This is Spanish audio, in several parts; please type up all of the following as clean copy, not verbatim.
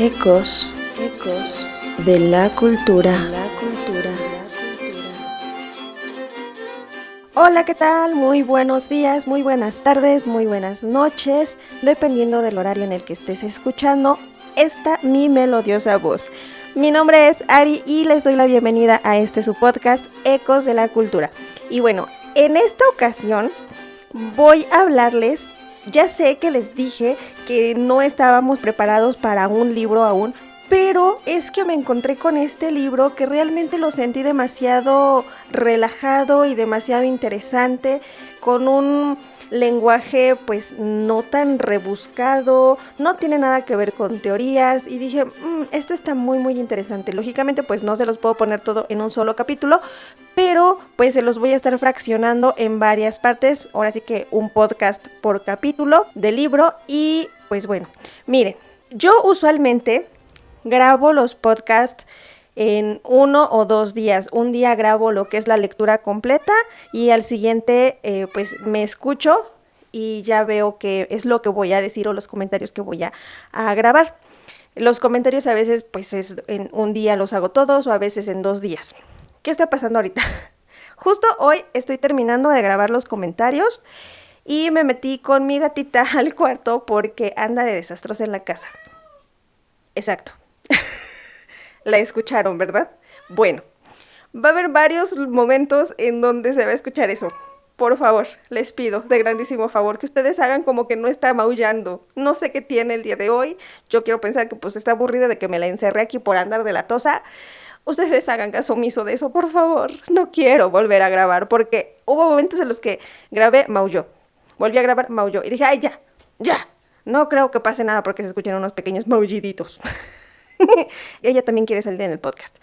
Ecos de la cultura. Hola, ¿qué tal? Muy buenos días, muy buenas tardes, muy buenas noches, dependiendo del horario en el que estés escuchando mi melodiosa voz. Mi nombre es Ari y les doy la bienvenida a su podcast, Ecos de la Cultura. Y bueno, en esta ocasión voy a hablarles, ya sé que les dije que no estábamos preparados para un libro aún, pero es que me encontré con este libro que realmente lo sentí demasiado relajado y demasiado interesante, con un lenguaje pues no tan rebuscado, no tiene nada que ver con teorías y dije, esto está muy interesante. Lógicamente pues no se los puedo poner todo en un solo capítulo, pero pues se los voy a estar fraccionando en varias partes, ahora sí que un podcast por capítulo del libro. Y pues bueno, miren, yo usualmente grabo los podcasts en 1 o 2 días. Un día grabo lo que es la lectura completa y al siguiente pues me escucho y ya veo qué es lo que voy a decir o los comentarios que voy a grabar. Los comentarios a veces pues en un día los hago todos o a veces en 2 días. ¿Qué está pasando ahorita? Justo hoy estoy terminando de grabar los comentarios y me metí con mi gatita al cuarto porque anda de desastrosa en la casa. Exacto. La escucharon, ¿verdad? Bueno, va a haber varios momentos en donde se va a escuchar eso. Por favor, les pido de grandísimo favor que ustedes hagan como que no está maullando. No sé qué tiene el día de hoy. Yo quiero pensar que pues está aburrida de que me la encerré aquí por andar de la tosa. Ustedes hagan caso omiso de eso, por favor. No quiero volver a grabar porque hubo momentos en los que grabé, maulló. Volví a grabar, maulló. Y dije, ay, ya. No creo que pase nada porque se escuchan unos pequeños maulliditos. Ella también quiere salir en el podcast.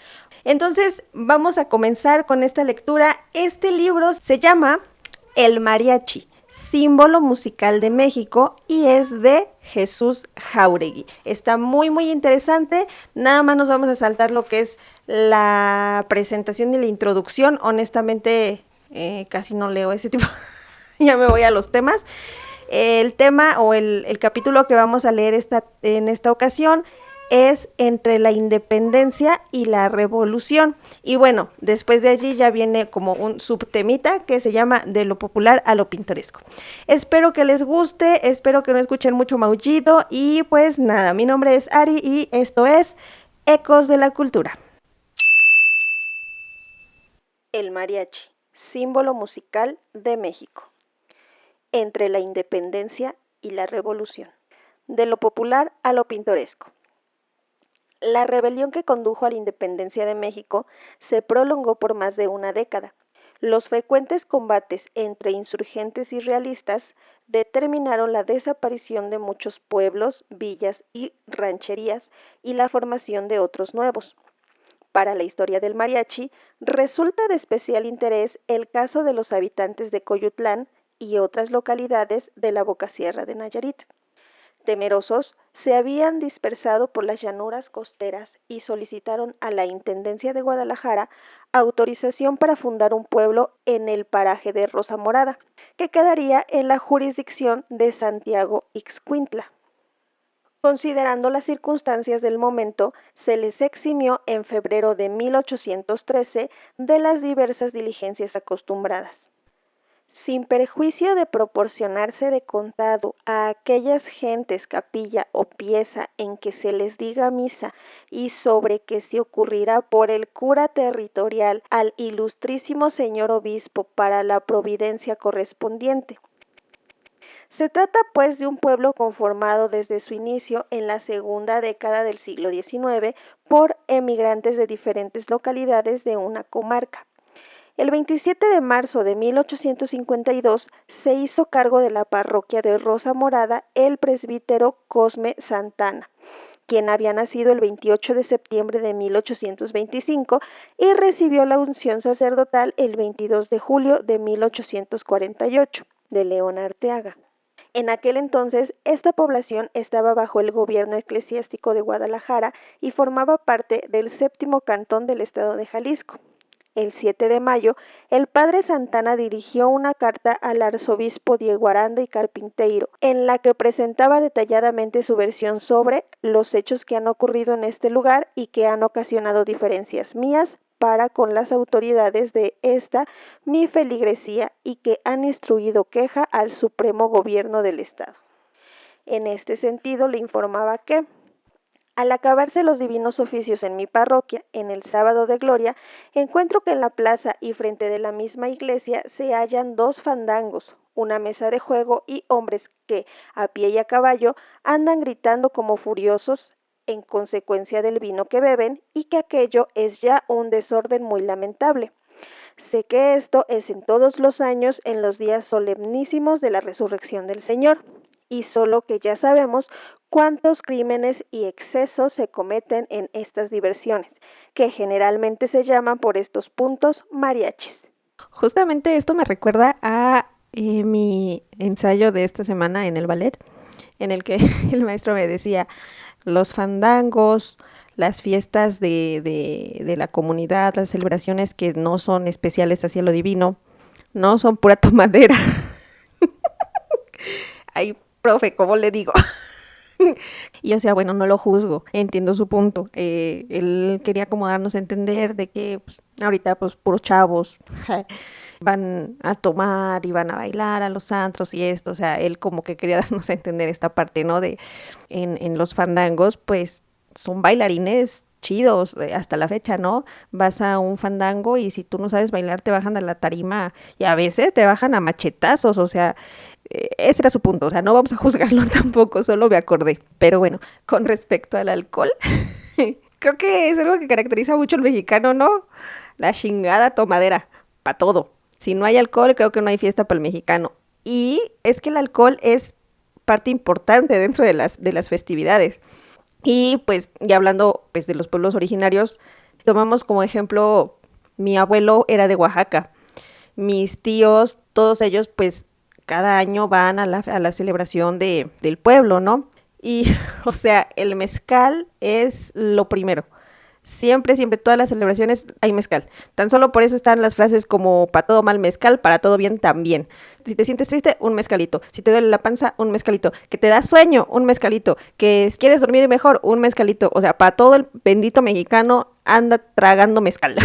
Entonces vamos a comenzar con esta lectura. Este libro se llama El Mariachi, símbolo musical de México, y es de Jesús Jáuregui. Está muy interesante. Nada más nos vamos a saltar lo que es la presentación y la introducción. Honestamente casi no leo ese tipo. Ya me voy a los temas. El tema o el capítulo que vamos a leer en esta ocasión es entre la independencia y la revolución. Y bueno, después de allí ya viene como un subtemita que se llama de lo popular a lo pintoresco. Espero que les guste, espero que no escuchen mucho maullido y pues nada, mi nombre es Ari y esto es Ecos de la Cultura. El mariachi, símbolo musical de México. Entre la independencia y la revolución. De lo popular a lo pintoresco. La rebelión que condujo a la independencia de México se prolongó por más de una década. Los frecuentes combates entre insurgentes y realistas determinaron la desaparición de muchos pueblos, villas y rancherías y la formación de otros nuevos. Para la historia del mariachi, resulta de especial interés el caso de los habitantes de Coyutlán y otras localidades de la Bocasierra de Nayarit. Temerosos, se habían dispersado por las llanuras costeras y solicitaron a la Intendencia de Guadalajara autorización para fundar un pueblo en el paraje de Rosa Morada, que quedaría en la jurisdicción de Santiago Ixcuintla. Considerando las circunstancias del momento, se les eximió en febrero de 1813 de las diversas diligencias acostumbradas. Sin perjuicio de proporcionarse de contado a aquellas gentes capilla o pieza en que se les diga misa y sobre que se ocurrirá por el cura territorial al ilustrísimo señor obispo para la providencia correspondiente. Se trata pues de un pueblo conformado desde su inicio en la segunda década del siglo XIX por emigrantes de diferentes localidades de una comarca. El 27 de marzo de 1852 se hizo cargo de la parroquia de Rosa Morada el presbítero Cosme Santana, quien había nacido el 28 de septiembre de 1825 y recibió la unción sacerdotal el 22 de julio de 1848, de León Arteaga. En aquel entonces, esta población estaba bajo el gobierno eclesiástico de Guadalajara y formaba parte del 7º cantón del estado de Jalisco. el 7 de mayo, el padre Santana dirigió una carta al arzobispo Diego Aranda y Carpinteiro, en la que presentaba detalladamente su versión sobre los hechos que han ocurrido en este lugar y que han ocasionado diferencias mías para con las autoridades de esta mi feligresía y que han instruido queja al Supremo Gobierno del Estado. En este sentido le informaba que al acabarse los divinos oficios en mi parroquia, en el sábado de gloria, encuentro que en la plaza y frente de la misma iglesia se hallan dos fandangos, una mesa de juego y hombres que, a pie y a caballo, andan gritando como furiosos en consecuencia del vino que beben y que aquello es ya un desorden muy lamentable. Sé que esto es en todos los años en los días solemnísimos de la resurrección del Señor, y solo que ya sabemos cuántos crímenes y excesos se cometen en estas diversiones, que generalmente se llaman por estos puntos mariachis. Justamente esto me recuerda a mi ensayo de esta semana en el ballet, en el que el maestro me decía, los fandangos, las fiestas de la comunidad, las celebraciones que no son especiales hacia lo divino, no son pura tomadera. Ay, profe, ¿cómo le digo? Y o sea, bueno, no lo juzgo, entiendo su punto. Él quería como darnos a entender de que pues, ahorita pues puros chavos van a tomar y van a bailar a los antros y esto, o sea, él como que quería darnos a entender esta parte, ¿no? De en los fandangos, pues son bailarines chidos hasta la fecha, ¿no? Vas a un fandango y si tú no sabes bailar te bajan a la tarima y a veces te bajan a machetazos, o sea, ese era su punto, o sea, no vamos a juzgarlo tampoco, solo me acordé. Pero bueno, con respecto al alcohol, creo que es algo que caracteriza mucho al mexicano, ¿no? La chingada tomadera, para todo. Si no hay alcohol, creo que no hay fiesta para el mexicano. Y es que el alcohol es parte importante dentro de las festividades. Y pues, ya hablando pues, de los pueblos originarios, tomamos como ejemplo, mi abuelo era de Oaxaca. Mis tíos, todos ellos, pues, cada año van a la celebración del pueblo, ¿no? Y, o sea, el mezcal es lo primero. Siempre, siempre, todas las celebraciones hay mezcal. Tan solo por eso están las frases como para todo mal mezcal, para todo bien también. Si te sientes triste, un mezcalito. Si te duele la panza, un mezcalito. Que te da sueño, un mezcalito. Que quieres dormir mejor, un mezcalito. O sea, para todo el bendito mexicano anda tragando mezcal.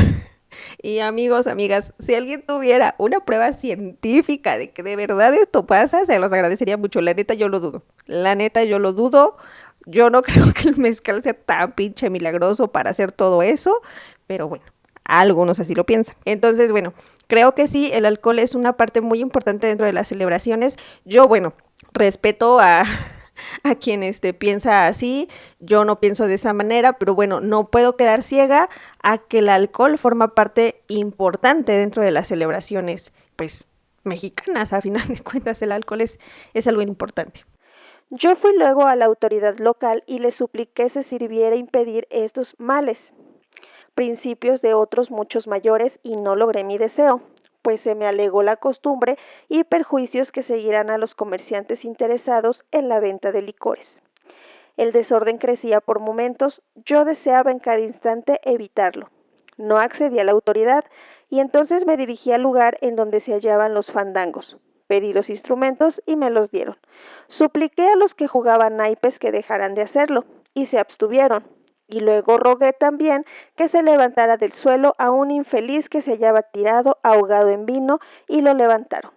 Y amigos, amigas, si alguien tuviera una prueba científica de que de verdad esto pasa, se los agradecería mucho. La neta, yo lo dudo. La neta, yo lo dudo. Yo no creo que el mezcal sea tan pinche milagroso para hacer todo eso, pero bueno, algunos así lo piensan. Entonces, bueno, creo que sí, el alcohol es una parte muy importante dentro de las celebraciones. Yo, bueno, respeto a quien piensa así, yo no pienso de esa manera, pero bueno, no puedo quedar ciega a que el alcohol forma parte importante dentro de las celebraciones, pues, mexicanas. A final de cuentas, el alcohol es algo importante. Yo fui luego a la autoridad local y le supliqué se sirviera impedir estos males, principios de otros muchos mayores, y no logré mi deseo, pues se me alegó la costumbre y perjuicios que seguirán a los comerciantes interesados en la venta de licores. El desorden crecía por momentos, yo deseaba en cada instante evitarlo. No accedí a la autoridad y entonces me dirigí al lugar en donde se hallaban los fandangos. Pedí los instrumentos y me los dieron. Supliqué a los que jugaban naipes que dejaran de hacerlo, y se abstuvieron. Y luego rogué también que se levantara del suelo a un infeliz que se hallaba tirado, ahogado en vino, y lo levantaron.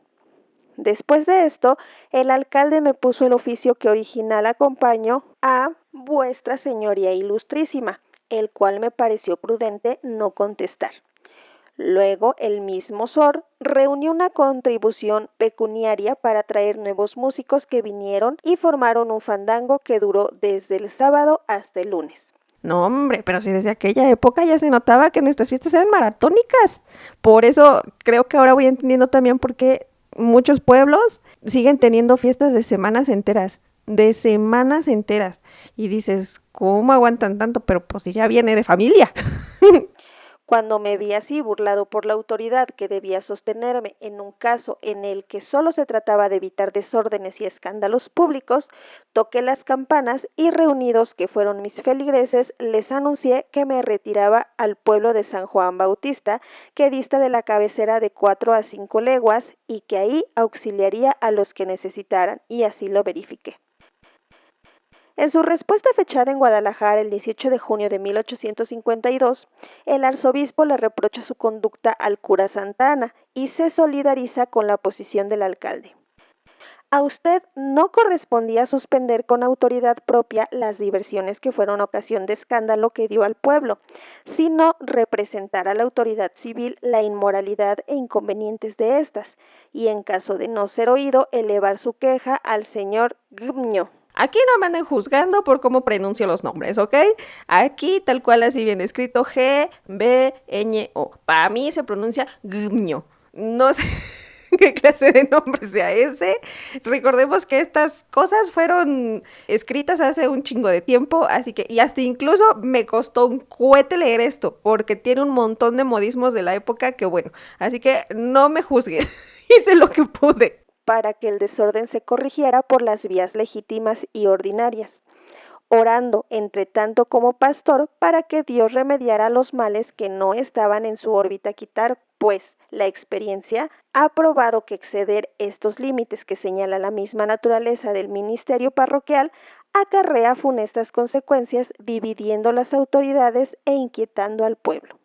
Después de esto, el alcalde me puso el oficio que original acompañó a vuestra señoría ilustrísima, el cual me pareció prudente no contestar. Luego, el mismo Sor reunió una contribución pecuniaria para traer nuevos músicos que vinieron y formaron un fandango que duró desde el sábado hasta el lunes. No, hombre, pero si desde aquella época ya se notaba que nuestras fiestas eran maratónicas. Por eso creo que ahora voy entendiendo también por qué muchos pueblos siguen teniendo fiestas de semanas enteras. De semanas enteras. Y dices, ¿cómo aguantan tanto? Pero pues si ya viene de familia. Cuando me vi así burlado por la autoridad que debía sostenerme en un caso en el que solo se trataba de evitar desórdenes y escándalos públicos, toqué las campanas y reunidos que fueron mis feligreses, les anuncié que me retiraba al pueblo de San Juan Bautista, que dista de la cabecera de 4 a 5 leguas, y que ahí auxiliaría a los que necesitaran, y así lo verifiqué. En su respuesta fechada en Guadalajara el 18 de junio de 1852, el arzobispo le reprocha su conducta al cura Santa Anna y se solidariza con la posición del alcalde. A usted no correspondía suspender con autoridad propia las diversiones que fueron ocasión de escándalo que dio al pueblo, sino representar a la autoridad civil la inmoralidad e inconvenientes de estas, y en caso de no ser oído, elevar su queja al señor Gmño. Aquí no me anden juzgando por cómo pronuncio los nombres, ¿ok? Aquí tal cual así viene escrito G-B-Ñ-O. Para mí se pronuncia Gmño. No sé qué clase de nombre sea ese. Recordemos que estas cosas fueron escritas hace un chingo de tiempo, así que, y hasta incluso me costó un cohete leer esto, porque tiene un montón de modismos de la época que bueno, así que no me juzguen, hice lo que pude para que el desorden se corrigiera por las vías legítimas y ordinarias, orando entre tanto como pastor para que Dios remediara los males que no estaban en su órbita quitar, pues la experiencia ha probado que exceder estos límites que señala la misma naturaleza del ministerio parroquial acarrea funestas consecuencias, dividiendo las autoridades e inquietando al pueblo.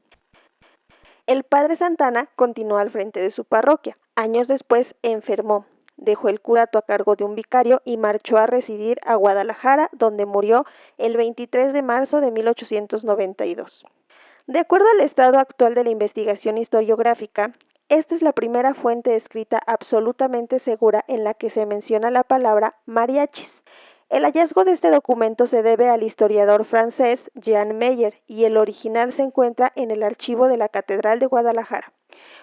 El padre Santana continuó al frente de su parroquia. Años después enfermó, dejó el curato a cargo de un vicario y marchó a residir a Guadalajara, donde murió el 23 de marzo de 1892. De acuerdo al estado actual de la investigación historiográfica, esta es la primera fuente escrita absolutamente segura en la que se menciona la palabra mariachis. El hallazgo de este documento se debe al historiador francés Jean Meyer y el original se encuentra en el archivo de la Catedral de Guadalajara.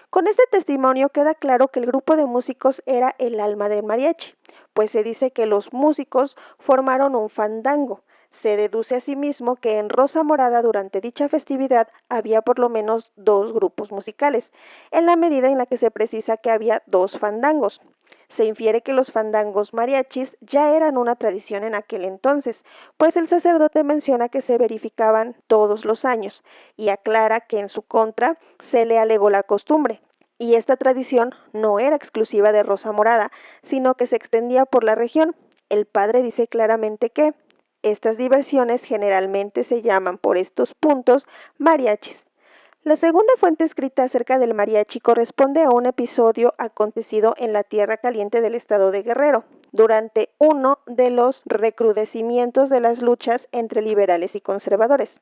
Con este testimonio queda claro que el grupo de músicos era el alma del mariachi, pues se dice que los músicos formaron un fandango. Se deduce asimismo que en Rosa Morada durante dicha festividad había por lo menos 2 grupos musicales, en la medida en la que se precisa que había 2 fandangos. Se infiere que los fandangos mariachis ya eran una tradición en aquel entonces, pues el sacerdote menciona que se verificaban todos los años y aclara que en su contra se le alegó la costumbre. Y esta tradición no era exclusiva de Rosa Morada, sino que se extendía por la región. El padre dice claramente que estas diversiones generalmente se llaman por estos puntos mariachis. La segunda fuente escrita acerca del mariachi corresponde a un episodio acontecido en la Tierra Caliente del estado de Guerrero, durante uno de los recrudecimientos de las luchas entre liberales y conservadores.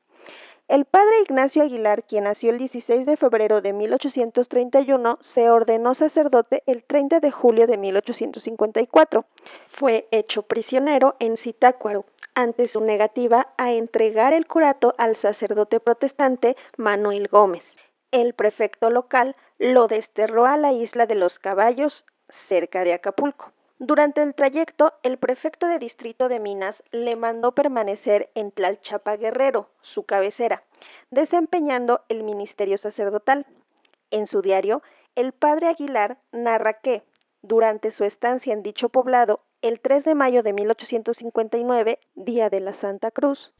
El padre Ignacio Aguilar, quien nació el 16 de febrero de 1831, se ordenó sacerdote el 30 de julio de 1854. Fue hecho prisionero en Zitácuaro ante su negativa a entregar el curato al sacerdote protestante Manuel Gómez. El prefecto local lo desterró a la isla de los Caballos, cerca de Acapulco. Durante el trayecto, el prefecto de distrito de Minas le mandó permanecer en Tlalchapa Guerrero, su cabecera, desempeñando el ministerio sacerdotal. En su diario, el padre Aguilar narra que, durante su estancia en dicho poblado, el 3 de mayo de 1859, día de la Santa Cruz,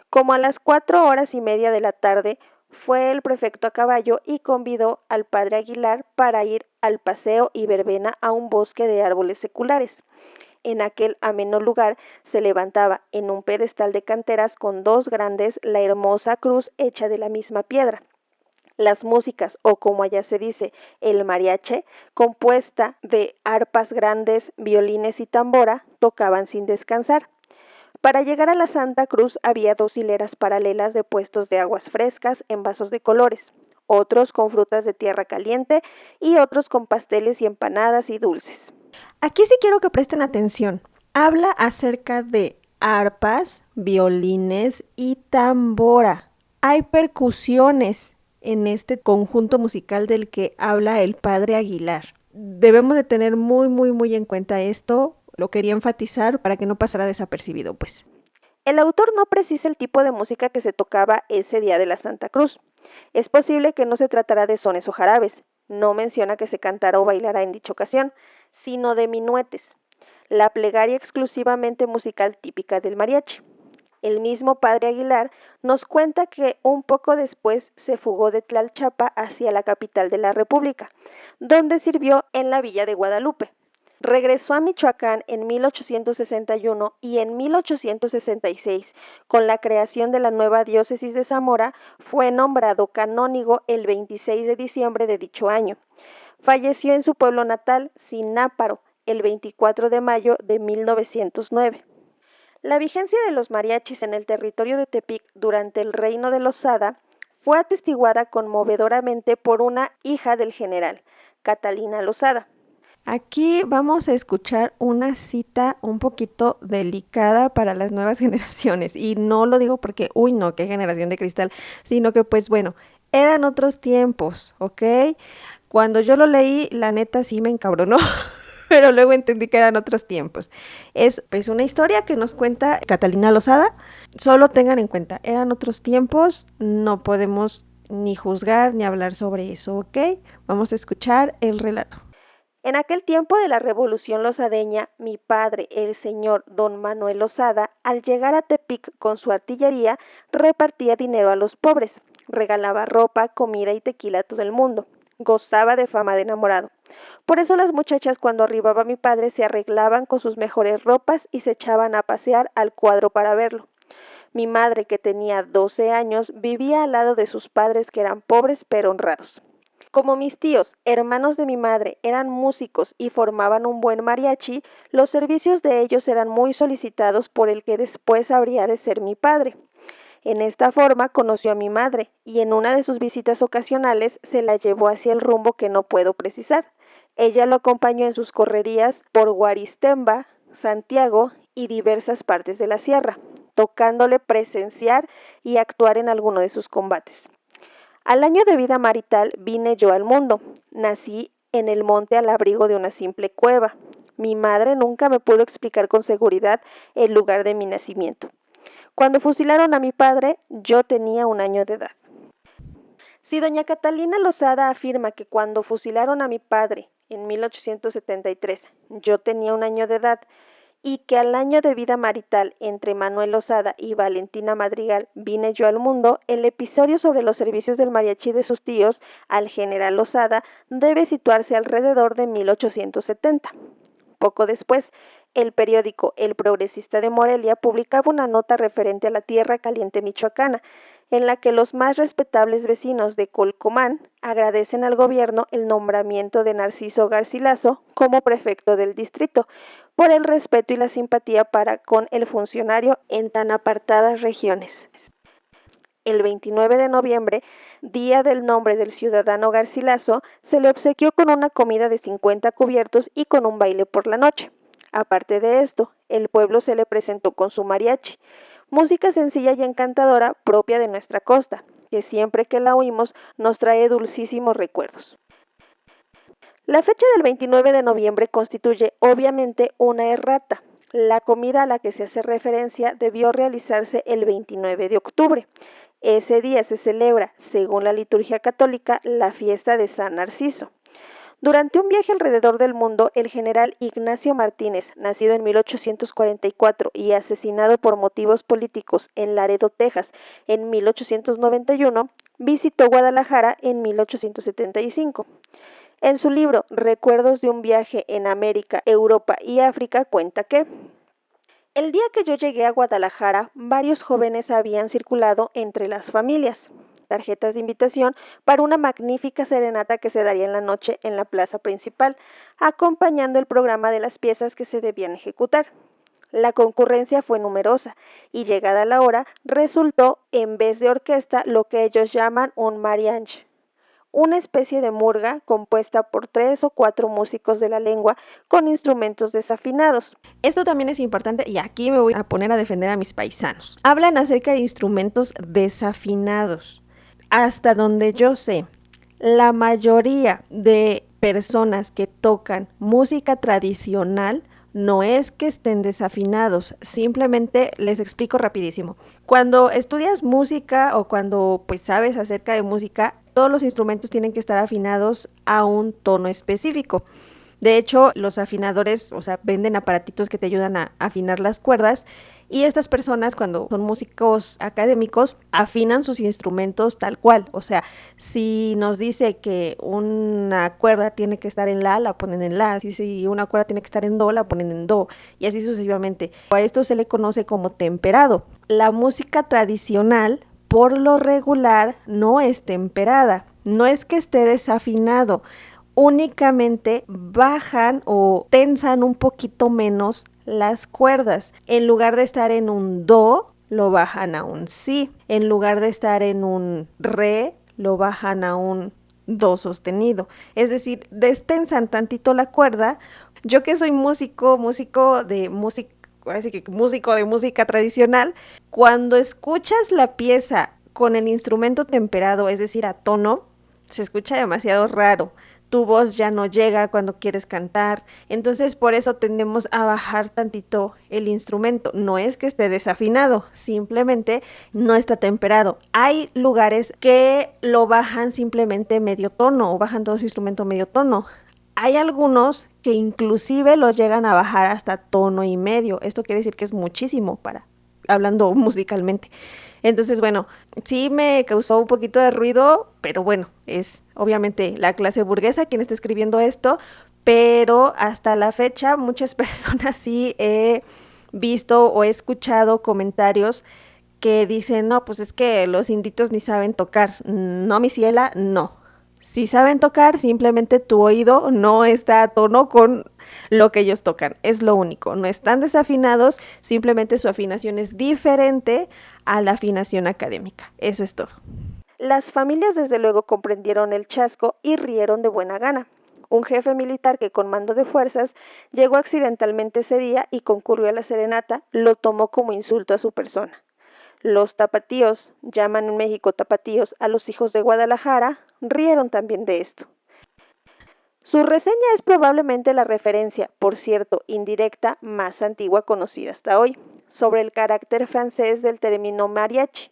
como a las 4:30 de la tarde, fue el prefecto a caballo y convidó al padre Aguilar para ir al paseo y verbena a un bosque de árboles seculares. En aquel ameno lugar se levantaba en un pedestal de canteras con 2 grandes la hermosa cruz hecha de la misma piedra. Las músicas, o como allá se dice, el mariache, compuesta de arpas grandes, violines y tambora, tocaban sin descansar. Para llegar a la Santa Cruz había 2 hileras paralelas de puestos de aguas frescas en vasos de colores, otros con frutas de tierra caliente y otros con pasteles y empanadas y dulces. Aquí sí quiero que presten atención. Habla acerca de arpas, violines y tambora. Hay percusiones en este conjunto musical del que habla el padre Aguilar. Debemos de tener muy en cuenta esto. Lo quería enfatizar para que no pasara desapercibido, pues. El autor no precisa el tipo de música que se tocaba ese día de la Santa Cruz. Es posible que no se tratara de sones o jarabes, no menciona que se cantara o bailara en dicha ocasión, sino de minuetes, la plegaria exclusivamente musical típica del mariachi. El mismo padre Aguilar nos cuenta que un poco después se fugó de Tlalchapa hacia la capital de la República, donde sirvió en la villa de Guadalupe. Regresó a Michoacán en 1861 y en 1866, con la creación de la nueva diócesis de Zamora, fue nombrado canónigo el 26 de diciembre de dicho año. Falleció en su pueblo natal, Sináparo, el 24 de mayo de 1909. La vigencia de los mariachis en el territorio de Tepic durante el reino de Losada fue atestiguada conmovedoramente por una hija del general, Catalina Losada. Aquí vamos a escuchar una cita un poquito delicada para las nuevas generaciones, y no lo digo porque, uy no, qué generación de cristal, sino que pues bueno, eran otros tiempos, ¿ok? Cuando yo lo leí, la neta sí me encabronó, pero luego entendí que eran otros tiempos. Es pues una historia que nos cuenta Catalina Losada. Solo tengan en cuenta, eran otros tiempos, no podemos ni juzgar ni hablar sobre eso, ¿ok? Vamos a escuchar el relato. En aquel tiempo de la Revolución Losadeña, mi padre, el señor don Manuel Losada, al llegar a Tepic con su artillería, repartía dinero a los pobres, regalaba ropa, comida y tequila a todo el mundo. Gozaba de fama de enamorado. Por eso las muchachas cuando arribaba mi padre se arreglaban con sus mejores ropas y se echaban a pasear al cuadro para verlo. Mi madre, que tenía 12 años, vivía al lado de sus padres que eran pobres pero honrados. Como mis tíos, hermanos de mi madre, eran músicos y formaban un buen mariachi, los servicios de ellos eran muy solicitados por el que después habría de ser mi padre. En esta forma conoció a mi madre y en una de sus visitas ocasionales se la llevó hacia el rumbo que no puedo precisar. Ella lo acompañó en sus correrías por Guaristemba, Santiago y diversas partes de la sierra, tocándole presenciar y actuar en alguno de sus combates. Al año de vida marital vine yo al mundo. Nací en el monte al abrigo de una simple cueva. Mi madre nunca me pudo explicar con seguridad el lugar de mi nacimiento. Cuando fusilaron a mi padre, yo tenía 1 año de edad. Si doña Catalina Losada afirma que cuando fusilaron a mi padre en 1873, yo tenía 1 año de edad, y que al año de vida marital entre Manuel Losada y Valentina Madrigal vine yo al mundo, el episodio sobre los servicios del mariachi de sus tíos al general Losada debe situarse alrededor de 1870. Poco después, el periódico El Progresista de Morelia publicaba una nota referente a la tierra caliente michoacana, en la que los más respetables vecinos de Colcomán agradecen al gobierno el nombramiento de Narciso Garcilaso como prefecto del distrito, por el respeto y la simpatía para con el funcionario en tan apartadas regiones. El 29 de noviembre, día del nombre del ciudadano Garcilaso, se le obsequió con una comida de 50 cubiertos y con un baile por la noche. Aparte de esto, el pueblo se le presentó con su mariachi, música sencilla y encantadora propia de nuestra costa, que siempre que la oímos nos trae dulcísimos recuerdos. La fecha del 29 de noviembre constituye obviamente una errata. La comida a la que se hace referencia debió realizarse el 29 de octubre. Ese día se celebra, según la liturgia católica, la fiesta de San Narciso. Durante un viaje alrededor del mundo, el general Ignacio Martínez, nacido en 1844 y asesinado por motivos políticos en Laredo, Texas, en 1891, visitó Guadalajara en 1875. En su libro Recuerdos de un viaje en América, Europa y África cuenta que el día que yo llegué a Guadalajara, varios jóvenes habían circulado entre las familias tarjetas de invitación para una magnífica serenata que se daría en la noche en la plaza principal, acompañando el programa de las piezas que se debían ejecutar. La concurrencia fue numerosa y llegada la hora resultó, en vez de orquesta, lo que ellos llaman un mariachi, una especie de murga compuesta por 3 o 4 músicos de la lengua con instrumentos desafinados. Esto también es importante y aquí me voy a poner a defender a mis paisanos. Hablan acerca de instrumentos desafinados. Hasta donde yo sé, la mayoría de personas que tocan música tradicional No es que estén desafinados, simplemente les explico rapidísimo. Cuando estudias música o cuando pues sabes acerca de música, todos los instrumentos tienen que estar afinados a un tono específico. De hecho, los afinadores, o sea, venden aparatitos que te ayudan a afinar las cuerdas y estas personas cuando son músicos académicos afinan sus instrumentos tal cual. O sea, si nos dice que una cuerda tiene que estar en la ponen en la. Si una cuerda tiene que estar en do, la ponen en do y así sucesivamente. A esto se le conoce como temperado. La música tradicional, por lo regular, no es temperada. No es que esté desafinado, únicamente bajan o tensan un poquito menos las cuerdas. En lugar de estar en un do, lo bajan a un si. En lugar de estar en un re, lo bajan a un do sostenido. Es decir, destensan tantito la cuerda. Yo que soy músico de música, así que músico de música tradicional, cuando escuchas la pieza con el instrumento temperado, es decir, a tono, se escucha demasiado raro. Tu voz ya no llega cuando quieres cantar, entonces por eso tendemos a bajar tantito el instrumento. No es que esté desafinado, simplemente no está temperado. Hay lugares que lo bajan simplemente medio tono o bajan todo su instrumento medio tono. Hay algunos que inclusive lo llegan a bajar hasta tono y medio. Esto quiere decir que es muchísimo hablando musicalmente. Entonces, bueno, sí me causó un poquito de ruido, pero bueno, es obviamente la clase burguesa quien está escribiendo esto, pero hasta la fecha muchas personas sí he visto o he escuchado comentarios que dicen, no, pues es que los inditos ni saben tocar. No, mi ciela, no. Si saben tocar, simplemente tu oído no está a tono con lo que ellos tocan, es lo único. No están desafinados, simplemente su afinación es diferente a la afinación académica. Eso es todo. Las familias desde luego comprendieron el chasco y rieron de buena gana. Un jefe militar que con mando de fuerzas llegó accidentalmente ese día y concurrió a la serenata, lo tomó como insulto a su persona. Los tapatíos, llaman en México tapatíos a los hijos de Guadalajara, rieron también de esto. Su reseña es probablemente la referencia, por cierto, indirecta, más antigua conocida hasta hoy, sobre el carácter francés del término mariachi.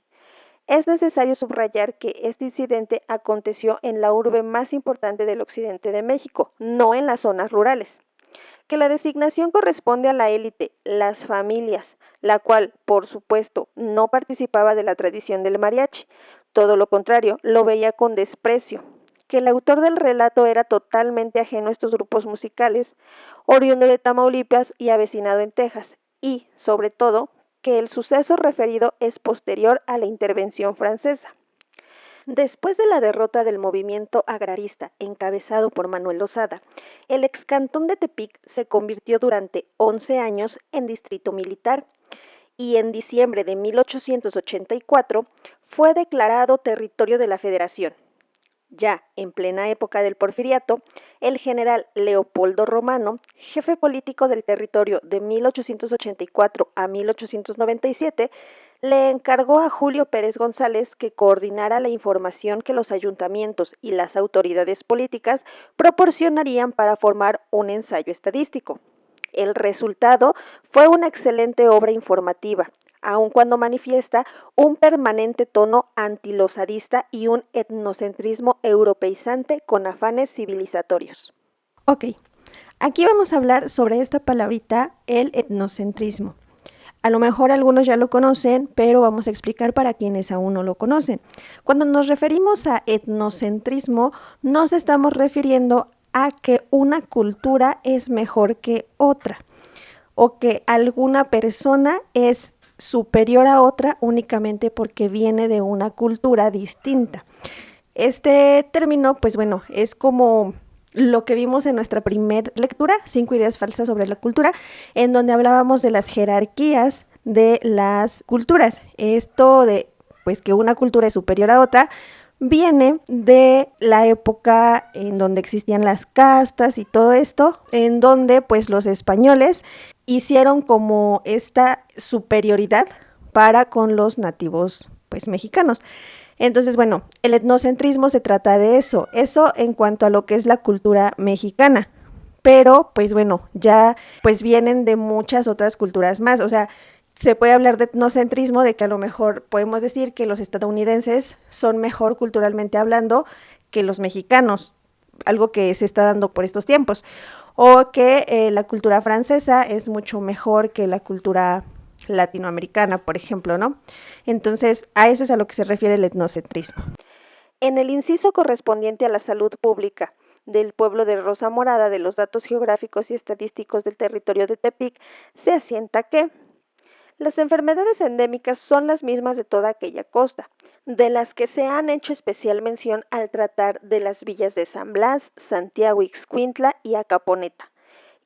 Es necesario subrayar que este incidente aconteció en la urbe más importante del occidente de México, no en las zonas rurales. Que la designación corresponde a la élite, las familias, la cual, por supuesto, no participaba de la tradición del mariachi, todo lo contrario, lo veía con desprecio. Que el autor del relato era totalmente ajeno a estos grupos musicales, oriundo de Tamaulipas y avecinado en Texas, y, sobre todo, que el suceso referido es posterior a la intervención francesa. Después de la derrota del movimiento agrarista encabezado por Manuel Lozada, el excantón de Tepic se convirtió durante 11 años en distrito militar y en diciembre de 1884 fue declarado territorio de la Federación. Ya en plena época del Porfiriato, el general Leopoldo Romano, jefe político del territorio de 1884 a 1897, le encargó a Julio Pérez González que coordinara la información que los ayuntamientos y las autoridades políticas proporcionarían para formar un ensayo estadístico. El resultado fue una excelente obra informativa, aun cuando manifiesta un permanente tono antilosadista y un etnocentrismo europeizante con afanes civilizatorios. Ok, aquí vamos a hablar sobre esta palabrita, el etnocentrismo. A lo mejor algunos ya lo conocen, pero vamos a explicar para quienes aún no lo conocen. Cuando nos referimos a etnocentrismo, nos estamos refiriendo a que una cultura es mejor que otra, o que alguna persona es superior a otra únicamente porque viene de una cultura distinta. Este término, pues bueno, es como lo que vimos en nuestra primer lectura, 5 ideas falsas sobre la cultura, en donde hablábamos de las jerarquías de las culturas. Esto de, pues, que una cultura es superior a otra, viene de la época en donde existían las castas y todo esto, en donde pues los españoles hicieron como esta superioridad para con los nativos pues mexicanos. Entonces, bueno, el etnocentrismo se trata de eso en cuanto a lo que es la cultura mexicana. pero pues bueno, ya pues vienen de muchas otras culturas más, o sea, se puede hablar de etnocentrismo, de que a lo mejor podemos decir que los estadounidenses son mejor culturalmente hablando que los mexicanos, algo que se está dando por estos tiempos, o que la cultura francesa es mucho mejor que la cultura latinoamericana, por ejemplo, ¿no? Entonces, a eso es a lo que se refiere el etnocentrismo. En el inciso correspondiente a la salud pública del pueblo de Rosa Morada de los datos geográficos y estadísticos del territorio de Tepic, se asienta que las enfermedades endémicas son las mismas de toda aquella costa, de las que se han hecho especial mención al tratar de las villas de San Blas, Santiago Ixcuintla y Acaponeta,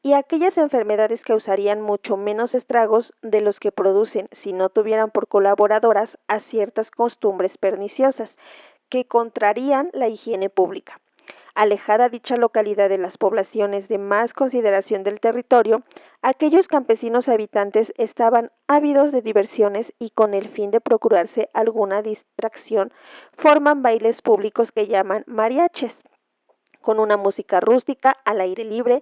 y aquellas enfermedades causarían mucho menos estragos de los que producen si no tuvieran por colaboradoras a ciertas costumbres perniciosas que contrarían la higiene pública. Alejada dicha localidad de las poblaciones de más consideración del territorio, aquellos campesinos habitantes estaban ávidos de diversiones y con el fin de procurarse alguna distracción, forman bailes públicos que llaman mariaches, con una música rústica al aire libre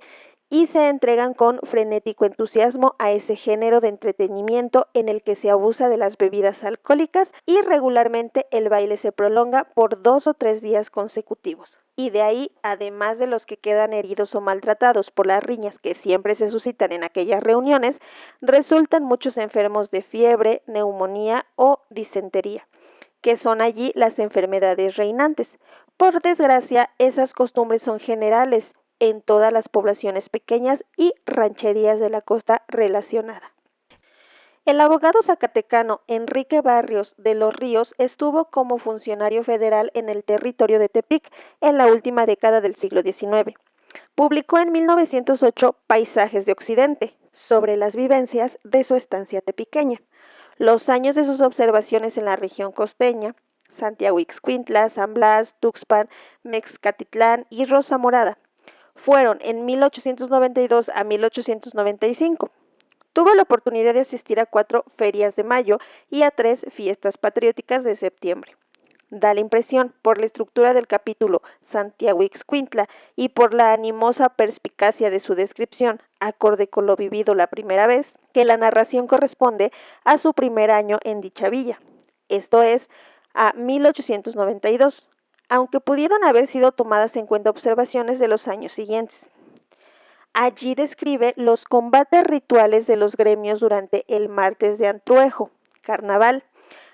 y se entregan con frenético entusiasmo a ese género de entretenimiento en el que se abusa de las bebidas alcohólicas y regularmente el baile se prolonga por 2 o 3 días consecutivos. Y de ahí, además de los que quedan heridos o maltratados por las riñas que siempre se suscitan en aquellas reuniones, resultan muchos enfermos de fiebre, neumonía o disentería, que son allí las enfermedades reinantes. Por desgracia, esas costumbres son generales en todas las poblaciones pequeñas y rancherías de la costa relacionada. El abogado zacatecano Enrique Barrios de los Ríos estuvo como funcionario federal en el territorio de Tepic en la última década del siglo XIX. Publicó en 1908 Paisajes de Occidente, sobre las vivencias de su estancia tepiqueña, los años de sus observaciones en la región costeña, Santiago Ixcuintla, San Blas, Tuxpan, Mexcatitlán y Rosa Morada. Fueron en 1892 a 1895. Tuvo la oportunidad de asistir a 4 ferias de mayo y a 3 fiestas patrióticas de septiembre. Da la impresión, por la estructura del capítulo Santiago Ixcuintla y por la animosa perspicacia de su descripción, acorde con lo vivido la primera vez, que la narración corresponde a su primer año en dicha villa, esto es, a 1892, aunque pudieron haber sido tomadas en cuenta observaciones de los años siguientes. Allí describe los combates rituales de los gremios durante el martes de Antruejo, carnaval,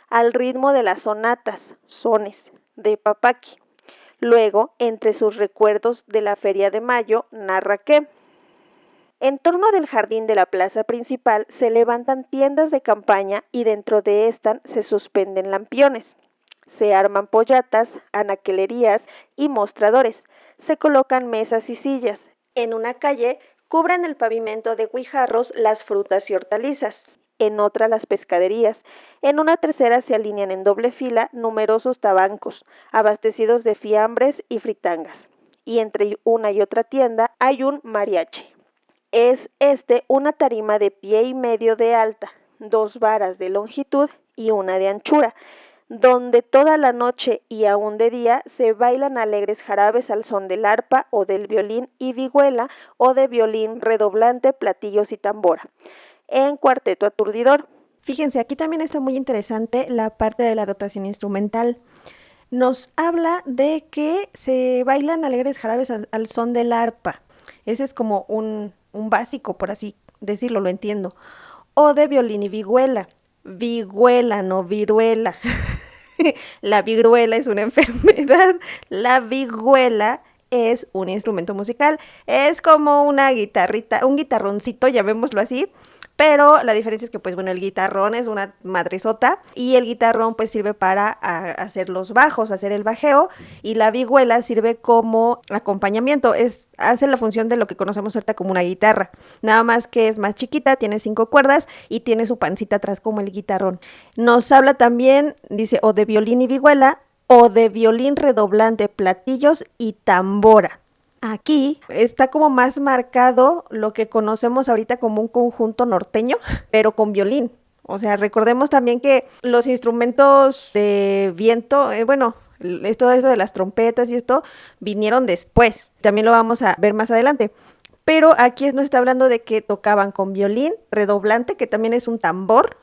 al ritmo de las sonatas, sones, de Papaqui. Luego, entre sus recuerdos de la Feria de Mayo, narra que en torno del jardín de la plaza principal se levantan tiendas de campaña y dentro de estas se suspenden lampiones. Se arman pollatas, anaquelerías y mostradores. Se colocan mesas y sillas. En una calle cubren el pavimento de guijarros las frutas y hortalizas. En otra las pescaderías. En una tercera se alinean en doble fila numerosos tabancos, abastecidos de fiambres y fritangas. Y entre una y otra tienda hay un mariachi. Es una tarima de pie y medio de alta, 2 varas de longitud y una de anchura, donde toda la noche y aún de día se bailan alegres jarabes al son del arpa o del violín y vihuela o de violín redoblante, platillos y tambora, en cuarteto aturdidor. Fíjense, aquí también está muy interesante la parte de la dotación instrumental. Nos habla de que se bailan alegres jarabes al son del arpa. Ese es como un básico, por así decirlo, lo entiendo. O de violín y vihuela. Vihuela, no viruela. La viruela es una enfermedad. La vihuela es un instrumento musical. Es como una guitarrita, un guitarroncito, llamémoslo así. Pero la diferencia es que, pues bueno, el guitarrón es una madresota y el guitarrón pues sirve para hacer los bajos, hacer el bajeo, y la vihuela sirve como acompañamiento, hace la función de lo que conocemos ahorita como una guitarra, nada más que es más chiquita, tiene 5 cuerdas y tiene su pancita atrás como el guitarrón. Nos habla también, dice, o de violín y vihuela, o de violín redoblante, platillos y tambora. Aquí está como más marcado lo que conocemos ahorita como un conjunto norteño, pero con violín. O sea, recordemos también que los instrumentos de viento, todo eso de las trompetas y esto, vinieron después. También lo vamos a ver más adelante. pero aquí nos está hablando de que tocaban con violín, redoblante, que también es un tambor,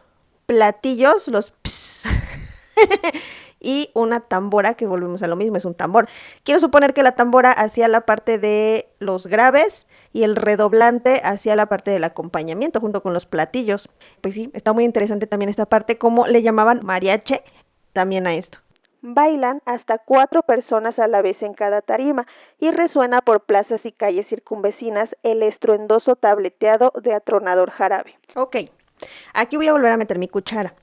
platillos, los ps, y una tambora, que volvemos a lo mismo, es un tambor. Quiero suponer que la tambora hacía la parte de los graves y el redoblante hacía la parte del acompañamiento junto con los platillos. Pues sí, está muy interesante también esta parte, como le llamaban mariachi también a esto. Bailan hasta 4 personas a la vez en cada tarima y resuena por plazas y calles circunvecinas el estruendoso tableteado de atronador jarabe. Ok, aquí voy a volver a meter mi cuchara.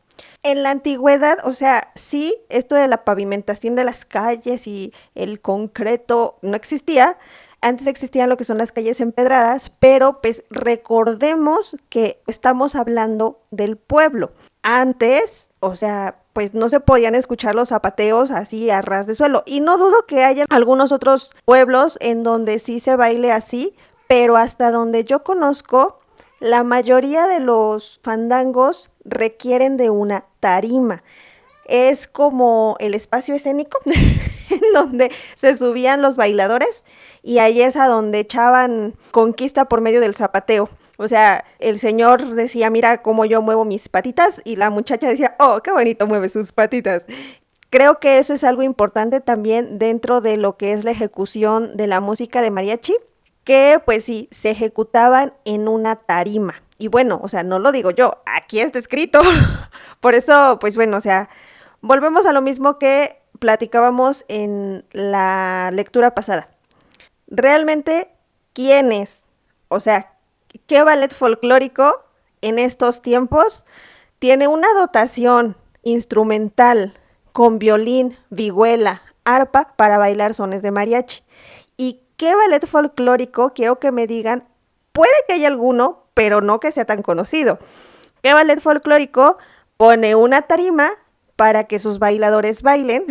En la antigüedad, o sea, sí, esto de la pavimentación de las calles y el concreto no existía. Antes existían lo que son las calles empedradas, pero pues recordemos que estamos hablando del pueblo. Antes, o sea, pues no se podían escuchar los zapateos así a ras de suelo. Y no dudo que haya algunos otros pueblos en donde sí se baile así, pero hasta donde yo conozco, la mayoría de los fandangos requieren de una tarima. Es como el espacio escénico en donde se subían los bailadores y ahí es a donde echaban conquista por medio del zapateo. O sea, el señor decía, mira cómo yo muevo mis patitas, y la muchacha decía, oh, qué bonito mueve sus patitas. Creo que eso es algo importante también dentro de lo que es la ejecución de la música de mariachi, que pues sí, se ejecutaban en una tarima. Y bueno, o sea, no lo digo yo, aquí está escrito. Por eso, pues bueno, o sea, volvemos a lo mismo que platicábamos en la lectura pasada. Realmente, ¿quiénes? O sea, ¿qué ballet folclórico en estos tiempos tiene una dotación instrumental con violín, vihuela, arpa para bailar sones de mariachi? ¿Y qué ballet folclórico, quiero que me digan, puede que haya alguno, pero no que sea tan conocido? ¿Qué ballet folclórico pone una tarima para que sus bailadores bailen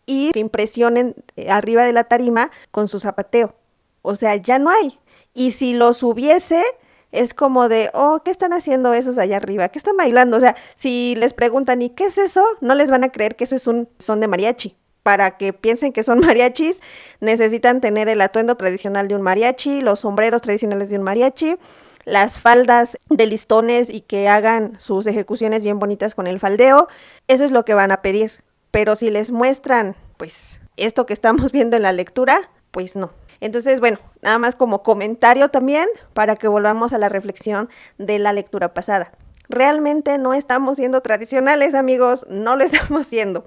y que impresionen arriba de la tarima con su zapateo? O sea, ya no hay. Y si los hubiese, es como de, oh, ¿qué están haciendo esos allá arriba? ¿Qué están bailando? O sea, si les preguntan, ¿y qué es eso? No les van a creer que eso es un son de mariachi. Para que piensen que son mariachis, necesitan tener el atuendo tradicional de un mariachi, los sombreros tradicionales de un mariachi, las faldas de listones y que hagan sus ejecuciones bien bonitas con el faldeo. Eso es lo que van a pedir. Pero si les muestran, pues, esto que estamos viendo en la lectura, pues no. Entonces, bueno, nada más como comentario también para que volvamos a la reflexión de la lectura pasada. Realmente no estamos siendo tradicionales, amigos, no lo estamos siendo.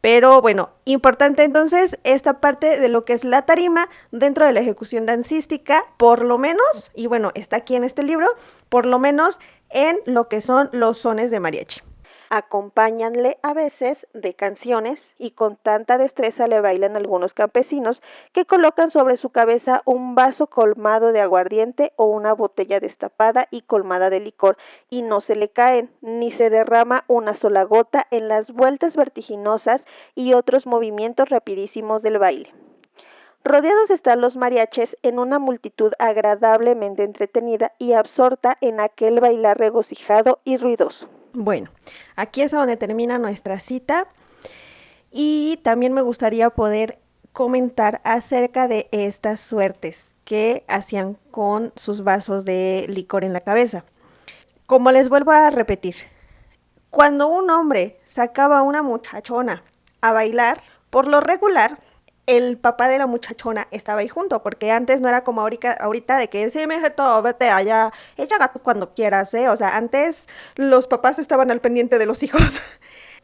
Pero bueno, importante entonces esta parte de lo que es la tarima dentro de la ejecución dancística, por lo menos, y bueno, está aquí en este libro, por lo menos en lo que son los sones de mariachi. Acompáñanle a veces de canciones y con tanta destreza le bailan algunos campesinos que colocan sobre su cabeza un vaso colmado de aguardiente o una botella destapada y colmada de licor y no se le caen ni se derrama una sola gota en las vueltas vertiginosas y otros movimientos rapidísimos del baile. Rodeados están los mariachis en una multitud agradablemente entretenida y absorta en aquel bailar regocijado y ruidoso. Bueno, aquí es a donde termina nuestra cita y también me gustaría poder comentar acerca de estas suertes que hacían con sus vasos de licor en la cabeza. Como les vuelvo a repetir, cuando un hombre sacaba a una muchachona a bailar, por lo regular, el papá de la muchachona estaba ahí junto, porque antes no era como ahorita de que sí, mijito, vete allá, echa gato cuando quieras, ¿eh? O sea, antes los papás estaban al pendiente de los hijos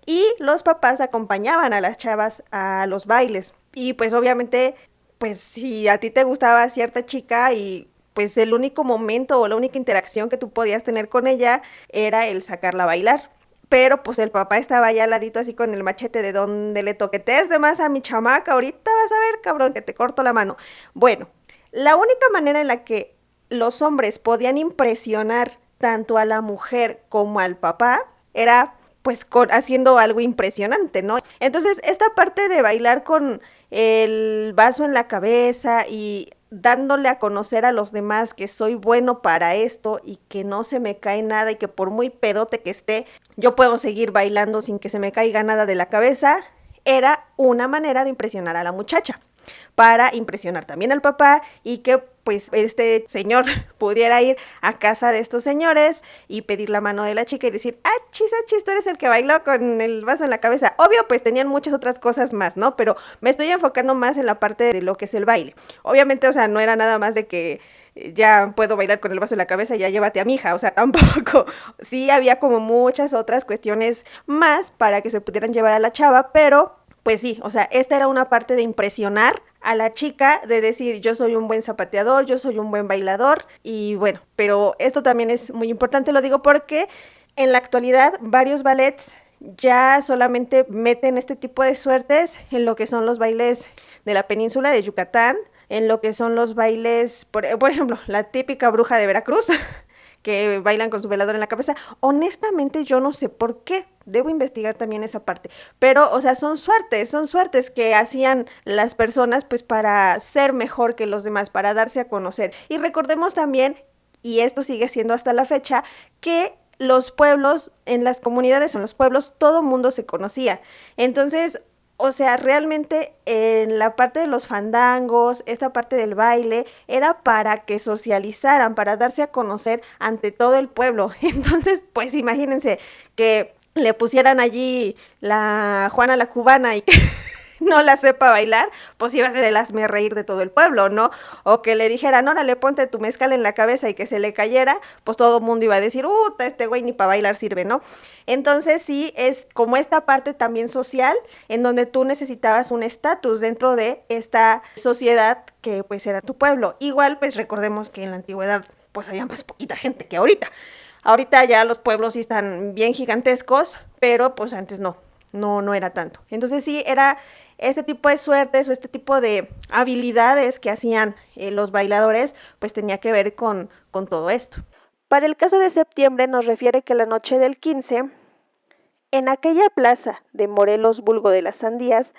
y los papás acompañaban a las chavas a los bailes. Y pues obviamente, pues si a ti te gustaba cierta chica y pues el único momento o la única interacción que tú podías tener con ella era el sacarla a bailar. Pero pues el papá estaba allá al ladito así con el machete de donde le toquetees de más a mi chamaca. Ahorita vas a ver, cabrón, que te corto la mano. Bueno, la única manera en la que los hombres podían impresionar tanto a la mujer como al papá era pues haciendo algo impresionante, ¿no? Entonces esta parte de bailar con el vaso en la cabeza y dándole a conocer a los demás que soy bueno para esto y que no se me cae nada y que por muy pedote que esté, yo puedo seguir bailando sin que se me caiga nada de la cabeza, era una manera de impresionar a la muchacha, para impresionar también al papá y que pues este señor pudiera ir a casa de estos señores y pedir la mano de la chica y decir, achis, tú eres el que bailó con el vaso en la cabeza. Obvio, pues tenían muchas otras cosas más, ¿no? Pero me estoy enfocando más en la parte de lo que es el baile. Obviamente, o sea, no era nada más de que ya puedo bailar con el vaso en la cabeza, ya llévate a mi hija, o sea, tampoco. Sí había como muchas otras cuestiones más para que se pudieran llevar a la chava, pero pues sí, o sea, esta era una parte de impresionar a la chica, de decir yo soy un buen zapateador, yo soy un buen bailador y bueno, pero esto también es muy importante, lo digo porque en la actualidad varios ballets ya solamente meten este tipo de suertes en lo que son los bailes de la península de Yucatán, en lo que son los bailes, por ejemplo, la típica bruja de Veracruz, que bailan con su velador en la cabeza. Honestamente yo no sé por qué, debo investigar también esa parte, pero o sea, son suertes que hacían las personas pues para ser mejor que los demás, para darse a conocer. Y recordemos también, y esto sigue siendo hasta la fecha, que los pueblos, en las comunidades o en los pueblos, todo mundo se conocía. Entonces, o sea, realmente en la parte de los fandangos, esta parte del baile, era para que socializaran, para darse a conocer ante todo el pueblo. Entonces, pues imagínense que le pusieran allí la Juana la Cubana y no la sepa bailar, pues iba a ser el hazme reír de todo el pueblo, ¿no? O que le dijeran, órale, ponte tu mezcal en la cabeza y que se le cayera, pues todo el mundo iba a decir, este güey ni para bailar sirve, ¿no? Entonces sí, es como esta parte también social, en donde tú necesitabas un estatus dentro de esta sociedad que pues era tu pueblo. Igual, pues recordemos que en la antigüedad pues había más poquita gente que ahorita. Ahorita ya los pueblos sí están bien gigantescos, pero pues antes no era tanto. Entonces sí, era este tipo de suertes o este tipo de habilidades que hacían los bailadores, pues tenía que ver con todo esto. Para el caso de septiembre nos refiere que la noche del 15, en aquella plaza de Morelos, vulgo de las Sandías,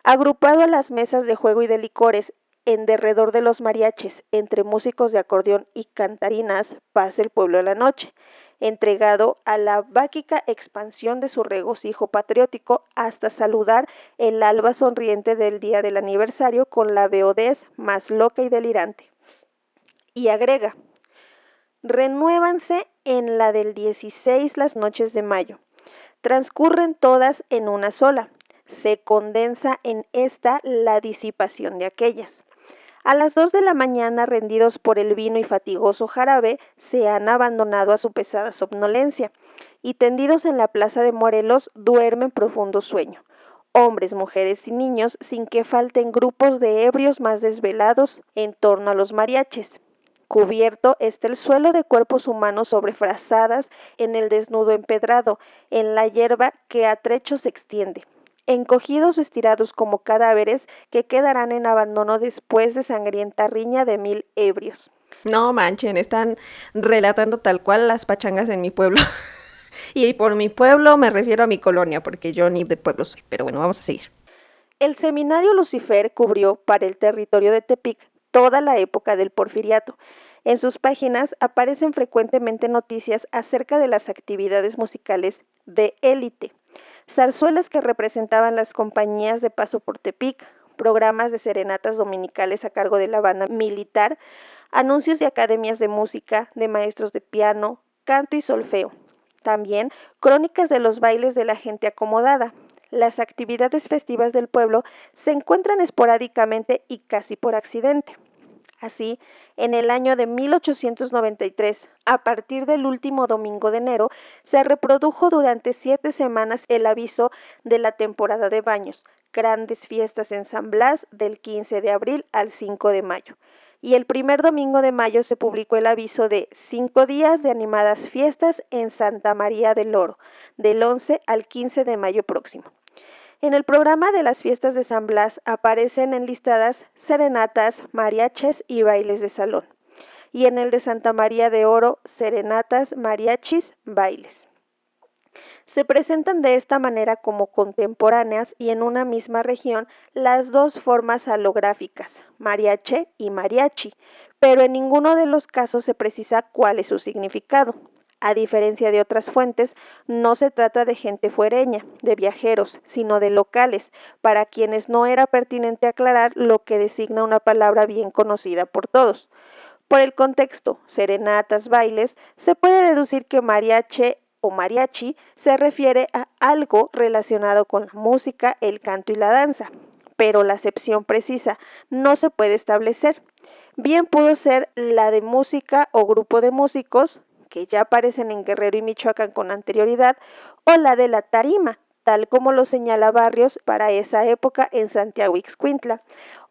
agrupado a las mesas de juego y de licores, en derredor de los mariachis, entre músicos de acordeón y cantarinas, pasa el pueblo de la noche, entregado a la báquica expansión de su regocijo patriótico hasta saludar el alba sonriente del día del aniversario con la beodez más loca y delirante. Y agrega, renuévanse en la del 16 las noches de mayo, transcurren todas en una sola, se condensa en esta la disipación de aquellas. A las 2 de la mañana, rendidos por el vino y fatigoso jarabe, se han abandonado a su pesada somnolencia, y tendidos en la plaza de Morelos duermen profundo sueño. Hombres, mujeres y niños, sin que falten grupos de ebrios más desvelados en torno a los mariaches. Cubierto está el suelo de cuerpos humanos sobre frazadas en el desnudo empedrado, en la hierba que a trechos se extiende, encogidos o estirados como cadáveres que quedarán en abandono después de sangrienta riña de 1000 ebrios. No manchen, están relatando tal cual las pachangas en mi pueblo. Y por mi pueblo me refiero a mi colonia, porque yo ni de pueblo soy, pero bueno, vamos a seguir. El seminario Lucifer cubrió para el territorio de Tepic toda la época del Porfiriato. En sus páginas aparecen frecuentemente noticias acerca de las actividades musicales de élite, zarzuelas que representaban las compañías de paso por Tepic, programas de serenatas dominicales a cargo de la banda militar, anuncios de academias de música, de maestros de piano, canto y solfeo. También crónicas de los bailes de la gente acomodada. Las actividades festivas del pueblo se encuentran esporádicamente y casi por accidente. Así, en el año de 1893, a partir del último domingo de enero, se reprodujo durante 7 semanas el aviso de la temporada de baños, grandes fiestas en San Blas del 15 de abril al 5 de mayo. Y el primer domingo de mayo se publicó el aviso de 5 días de animadas fiestas en Santa María del Oro, del 11 al 15 de mayo próximo. En el programa de las fiestas de San Blas aparecen enlistadas serenatas, mariachis y bailes de salón. Y en el de Santa María de Oro, serenatas, mariachis, bailes. Se presentan de esta manera como contemporáneas y en una misma región las dos formas halográficas, mariache y mariachi, pero en ninguno de los casos se precisa cuál es su significado. a diferencia de otras fuentes, no se trata de gente fuereña, de viajeros, sino de locales, para quienes no era pertinente aclarar lo que designa una palabra bien conocida por todos. Por el contexto, serenatas, bailes, se puede deducir que mariache o mariachi se refiere a algo relacionado con la música, el canto y la danza, pero la acepción precisa no se puede establecer. Bien pudo ser la de música o grupo de músicos, que ya aparecen en Guerrero y Michoacán con anterioridad, o la de la tarima, tal como lo señala Barrios para esa época en Santiago Ixcuintla,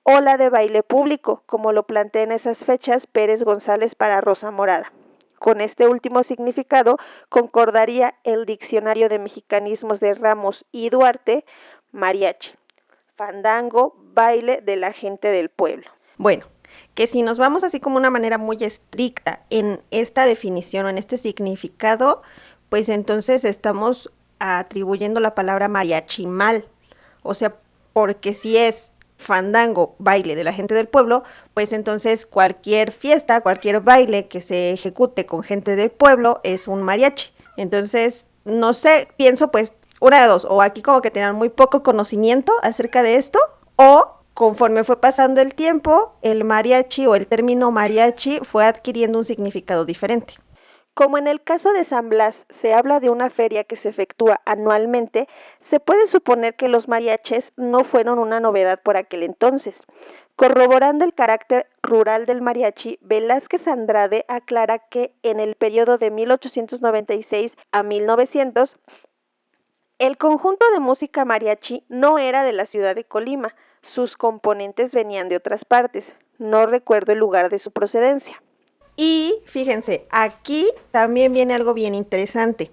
o la de baile público, como lo plantea en esas fechas Pérez González para Rosa Morada. Con este último significado concordaría el Diccionario de Mexicanismos de Ramos y Duarte, mariachi, fandango, baile de la gente del pueblo. Bueno, que si nos vamos así como una manera muy estricta en esta definición o en este significado, pues entonces estamos atribuyendo la palabra mariachi mal. O sea, porque si es fandango, baile de la gente del pueblo, pues entonces cualquier fiesta, cualquier baile que se ejecute con gente del pueblo es un mariachi. Entonces, no sé, pienso pues una de dos, o aquí como que tenían muy poco conocimiento acerca de esto, o conforme fue pasando el tiempo, el mariachi o el término mariachi fue adquiriendo un significado diferente. Como en el caso de San Blas se habla de una feria que se efectúa anualmente, se puede suponer que los mariachis no fueron una novedad por aquel entonces. Corroborando el carácter rural del mariachi, Velázquez Andrade aclara que en el periodo de 1896 a 1900, el conjunto de música mariachi no era de la ciudad de Colima, sus componentes venían de otras partes, no recuerdo el lugar de su procedencia. Y fíjense, aquí también viene algo bien interesante.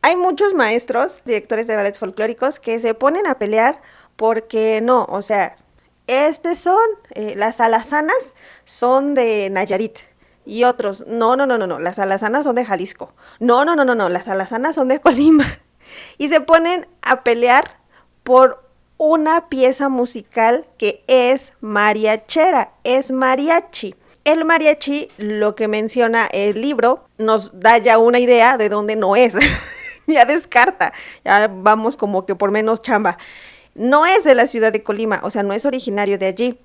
Hay muchos maestros, directores de ballets folclóricos que se ponen a pelear porque no, o sea, las alazanas son de Nayarit. Y otros, no, las alazanas son de Jalisco. No, las alazanas son de Colima. Y se ponen a pelear por una pieza musical que es mariachera, es mariachi. El mariachi, lo que menciona el libro, nos da ya una idea de dónde no es. Ya descarta, ya vamos como que por menos chamba. No es de la ciudad de Colima, o sea, no es originario de allí.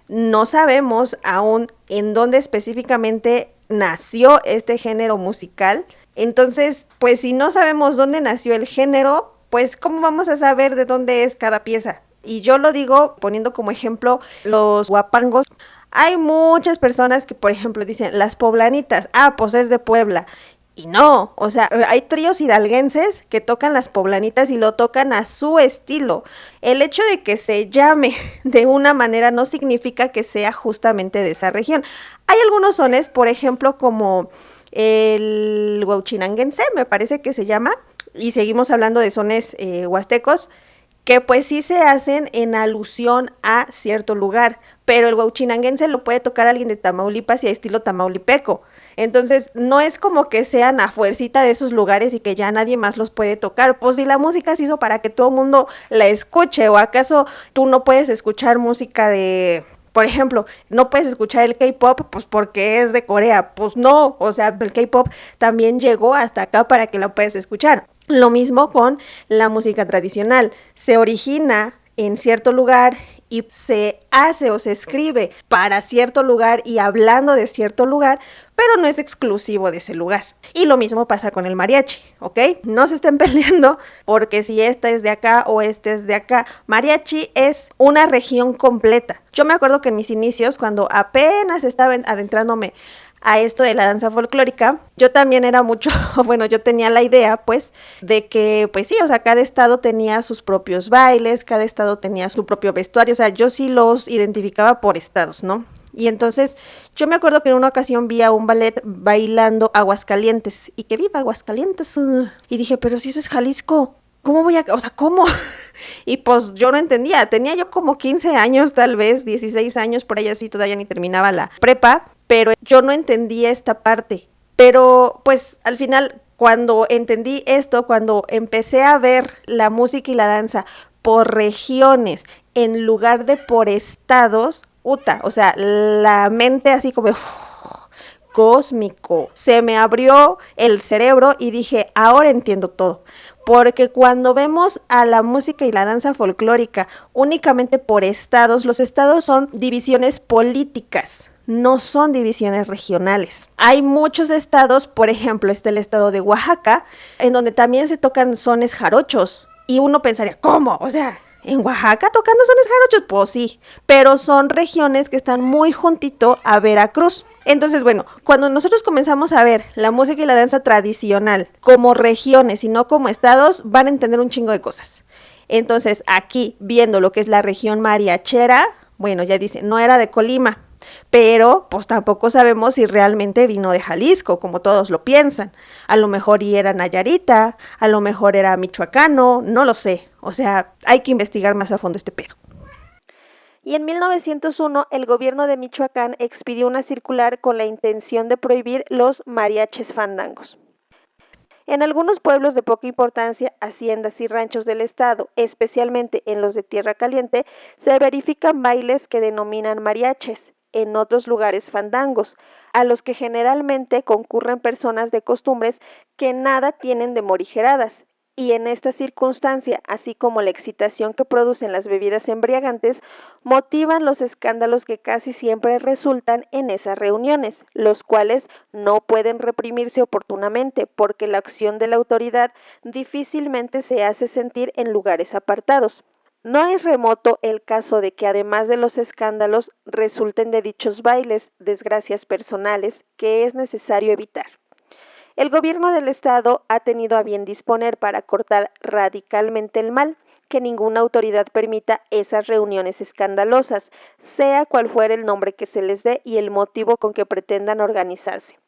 No sabemos aún en dónde específicamente nació este género musical. Entonces, pues si no sabemos dónde nació el género, pues ¿cómo vamos a saber de dónde es cada pieza? Y yo lo digo poniendo como ejemplo los huapangos. Hay muchas personas que, por ejemplo, dicen las poblanitas, pues es de Puebla. Y no, o sea, hay tríos hidalguenses que tocan las poblanitas y lo tocan a su estilo. El hecho de que se llame de una manera no significa que sea justamente de esa región. Hay algunos sones, por ejemplo, como el huauchinanguense, me parece que se llama, y seguimos hablando de sones huastecos, que pues sí se hacen en alusión a cierto lugar, pero el huauchinanguense lo puede tocar alguien de Tamaulipas y a estilo tamaulipeco. Entonces, no es como que sean a fuercita de esos lugares y que ya nadie más los puede tocar. Pues si la música se hizo para que todo el mundo la escuche, o acaso tú no puedes escuchar música de... Por ejemplo, no puedes escuchar el K-pop pues porque es de Corea. Pues no, o sea, el K-pop también llegó hasta acá para que la puedas escuchar. Lo mismo con la música tradicional. Se origina en cierto lugar y se hace o se escribe para cierto lugar y hablando de cierto lugar, pero no es exclusivo de ese lugar. Y lo mismo pasa con el mariachi, ¿ok? No se estén peleando porque si esta es de acá o este es de acá. Mariachi es una región completa. Yo me acuerdo que en mis inicios, cuando apenas estaba adentrándome a esto de la danza folclórica, yo también era mucho, bueno, yo tenía la idea, pues, de que, pues sí, o sea, cada estado tenía sus propios bailes, cada estado tenía su propio vestuario, o sea, yo sí los identificaba por estados, ¿no? Y entonces, yo me acuerdo que en una ocasión vi a un ballet bailando Aguascalientes, y que viva Aguascalientes, y dije, pero si eso es Jalisco, ¿cómo voy a, o sea, cómo? Y pues yo no entendía, tenía yo como 15 años tal vez, 16 años, por ahí así, todavía ni terminaba la prepa, pero yo no entendía esta parte. Pero pues al final, cuando entendí esto, cuando empecé a ver la música y la danza por regiones en lugar de por estados, o sea, la mente así como cósmico. Se me abrió el cerebro y dije, ahora entiendo todo. Porque cuando vemos a la música y la danza folclórica únicamente por estados, los estados son divisiones políticas, no son divisiones regionales. Hay muchos estados, por ejemplo, está el estado de Oaxaca, en donde también se tocan sones jarochos. Y uno pensaría, ¿cómo? O sea, ¿en Oaxaca tocando sones jarochos? Pues sí, pero son regiones que están muy juntito a Veracruz. Entonces, bueno, cuando nosotros comenzamos a ver la música y la danza tradicional como regiones y no como estados, van a entender un chingo de cosas. Entonces, aquí, viendo lo que es la región mariachera, bueno, ya dice, no era de Colima, pero pues tampoco sabemos si realmente vino de Jalisco, como todos lo piensan. A lo mejor y era Nayarita, a lo mejor era michoacano, no lo sé. O sea, hay que investigar más a fondo este pedo. Y en 1901 el gobierno de Michoacán expidió una circular con la intención de prohibir los mariachis fandangos. En algunos pueblos de poca importancia, haciendas y ranchos del estado, especialmente en los de Tierra Caliente, se verifican bailes que denominan mariaches, en otros lugares fandangos, a los que generalmente concurren personas de costumbres que nada tienen de morigeradas. Y en esta circunstancia, así como la excitación que producen las bebidas embriagantes, motivan los escándalos que casi siempre resultan en esas reuniones, los cuales no pueden reprimirse oportunamente porque la acción de la autoridad difícilmente se hace sentir en lugares apartados. No es remoto el caso de que además de los escándalos resulten de dichos bailes desgracias personales que es necesario evitar. El gobierno del estado ha tenido a bien disponer para cortar radicalmente el mal, que ninguna autoridad permita esas reuniones escandalosas, sea cual fuera el nombre que se les dé y el motivo con que pretendan organizarse.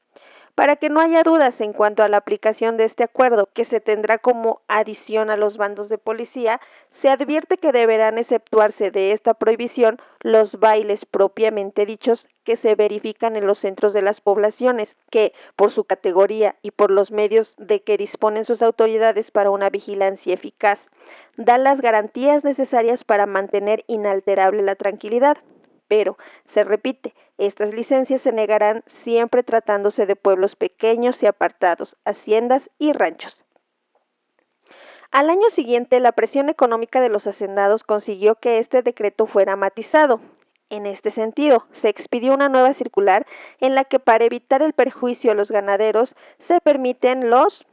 Para que no haya dudas en cuanto a la aplicación de este acuerdo, que se tendrá como adición a los bandos de policía, se advierte que deberán exceptuarse de esta prohibición los bailes propiamente dichos que se verifican en los centros de las poblaciones, que, por su categoría y por los medios de que disponen sus autoridades para una vigilancia eficaz, dan las garantías necesarias para mantener inalterable la tranquilidad. Pero, se repite, estas licencias se negarán siempre tratándose de pueblos pequeños y apartados, haciendas y ranchos. Al año siguiente, la presión económica de los hacendados consiguió que este decreto fuera matizado. En este sentido, se expidió una nueva circular en la que para evitar el perjuicio a los ganaderos se permiten los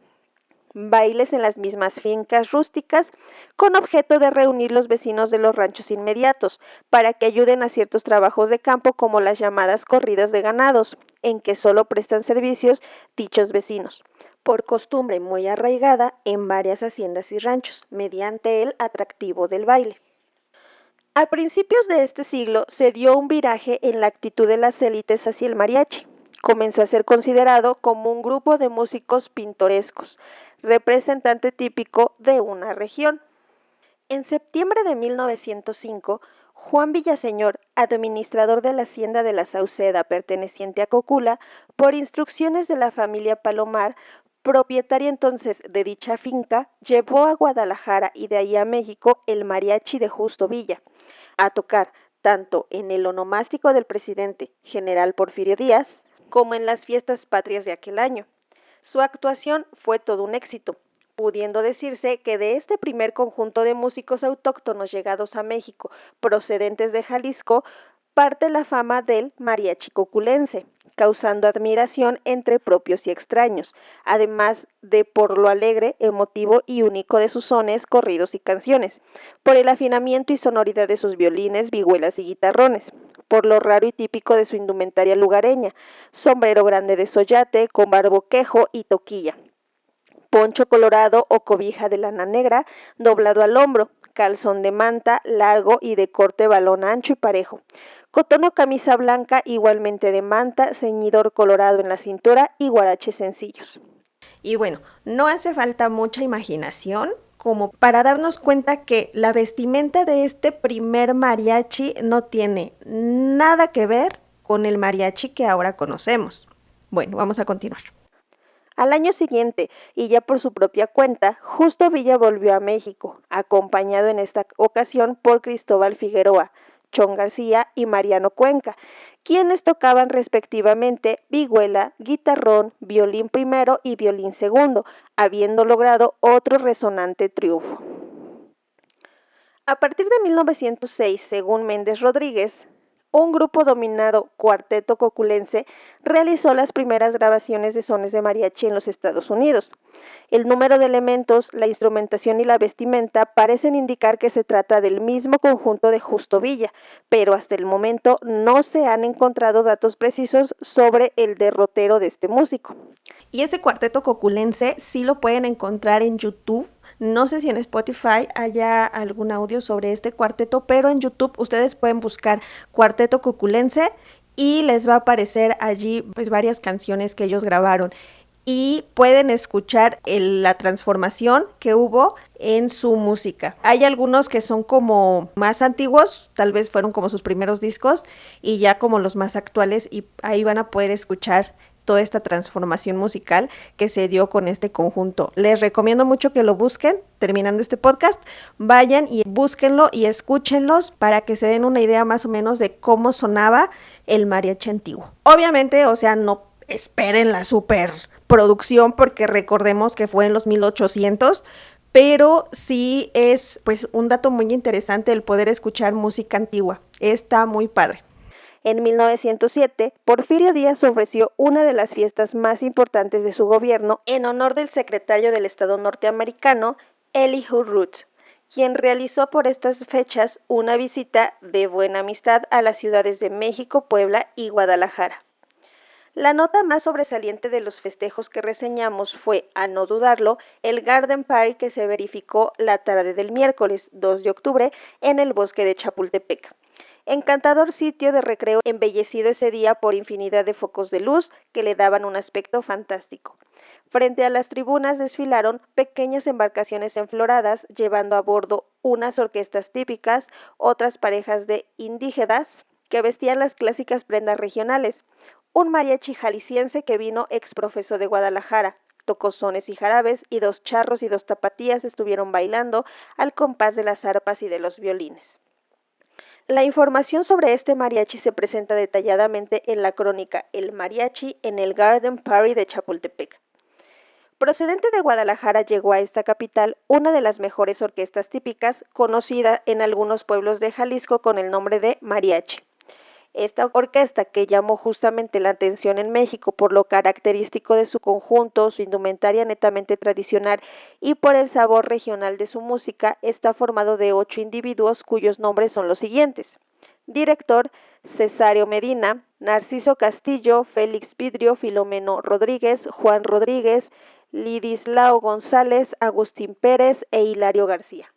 bailes en las mismas fincas rústicas con objeto de reunir los vecinos de los ranchos inmediatos para que ayuden a ciertos trabajos de campo como las llamadas corridas de ganados, en que solo prestan servicios dichos vecinos, por costumbre muy arraigada en varias haciendas y ranchos, mediante el atractivo del baile. A principios de este siglo se dio un viraje en la actitud de las élites hacia el mariachi. Comenzó a ser considerado como un grupo de músicos pintorescos, representante típico de una región. En septiembre de 1905, Juan Villaseñor, administrador de la hacienda de la Sauceda perteneciente a Cocula, por instrucciones de la familia Palomar, propietaria entonces de dicha finca, llevó a Guadalajara y de ahí a México el mariachi de Justo Villa, a tocar tanto en el onomástico del presidente general Porfirio Díaz, como en las fiestas patrias de aquel año. Su actuación fue todo un éxito, pudiendo decirse que de este primer conjunto de músicos autóctonos llegados a México procedentes de Jalisco, parte la fama del mariachi coculense, causando admiración entre propios y extraños, además de por lo alegre, emotivo y único de sus sones, corridos y canciones, por el afinamiento y sonoridad de sus violines, vihuelas y guitarrones, por lo raro y típico de su indumentaria lugareña, sombrero grande de soyate con barboquejo y toquilla, poncho colorado o cobija de lana negra doblado al hombro, calzón de manta largo y de corte balón ancho y parejo, cotón o camisa blanca igualmente de manta, ceñidor colorado en la cintura y guaraches sencillos. Y bueno, no hace falta mucha imaginación como para darnos cuenta que la vestimenta de este primer mariachi no tiene nada que ver con el mariachi que ahora conocemos. Bueno, vamos a continuar. Al año siguiente, y ya por su propia cuenta, Justo Villa volvió a México, acompañado en esta ocasión por Cristóbal Figueroa, Huachón García y Mariano Cuenca, quienes tocaban respectivamente vihuela, guitarrón, violín primero y violín segundo, habiendo logrado otro resonante triunfo. A partir de 1906, según Méndez Rodríguez, un grupo dominado Cuarteto Coculense realizó las primeras grabaciones de sones de mariachi en los Estados Unidos. El número de elementos, la instrumentación y la vestimenta parecen indicar que se trata del mismo conjunto de Justo Villa, pero hasta el momento no se han encontrado datos precisos sobre el derrotero de este músico. Y ese Cuarteto Coculense sí lo pueden encontrar en YouTube. No sé si en Spotify haya algún audio sobre este cuarteto, pero en YouTube ustedes pueden buscar Cuarteto Coculense y les va a aparecer allí pues varias canciones que ellos grabaron. Y pueden escuchar la transformación que hubo en su música. Hay algunos que son como más antiguos, tal vez fueron como sus primeros discos, y ya como los más actuales, y ahí van a poder escuchar toda esta transformación musical que se dio con este conjunto. Les recomiendo mucho que lo busquen, terminando este podcast, vayan y búsquenlo y escúchenlos para que se den una idea más o menos de cómo sonaba el mariachi antiguo. Obviamente, o sea, no esperen la super producción porque recordemos que fue en los 1800, pero sí es pues un dato muy interesante el poder escuchar música antigua. Está muy padre. En 1907, Porfirio Díaz ofreció una de las fiestas más importantes de su gobierno en honor del secretario del Estado norteamericano, Elihu Root, quien realizó por estas fechas una visita de buena amistad a las ciudades de México, Puebla y Guadalajara. La nota más sobresaliente de los festejos que reseñamos fue, a no dudarlo, el Garden Party que se verificó la tarde del miércoles 2 de octubre en el bosque de Chapultepec. Encantador sitio de recreo embellecido ese día por infinidad de focos de luz que le daban un aspecto fantástico. Frente a las tribunas desfilaron pequeñas embarcaciones enfloradas llevando a bordo unas orquestas típicas, otras parejas de indígenas que vestían las clásicas prendas regionales, un mariachi jalisciense que vino exprofeso de Guadalajara, tocó sones y jarabes y 2 charros y 2 tapatías estuvieron bailando al compás de las arpas y de los violines. La información sobre este mariachi se presenta detalladamente en la crónica El Mariachi en el Garden Party de Chapultepec. Procedente de Guadalajara llegó a esta capital una de las mejores orquestas típicas, conocida en algunos pueblos de Jalisco con el nombre de mariachi. Esta orquesta, que llamó justamente la atención en México por lo característico de su conjunto, su indumentaria netamente tradicional y por el sabor regional de su música, está formado de 8 individuos cuyos nombres son los siguientes. Director, Cesario Medina, Narciso Castillo, Félix Vidrio, Filomeno Rodríguez, Juan Rodríguez, Lidislao González, Agustín Pérez e Hilario García.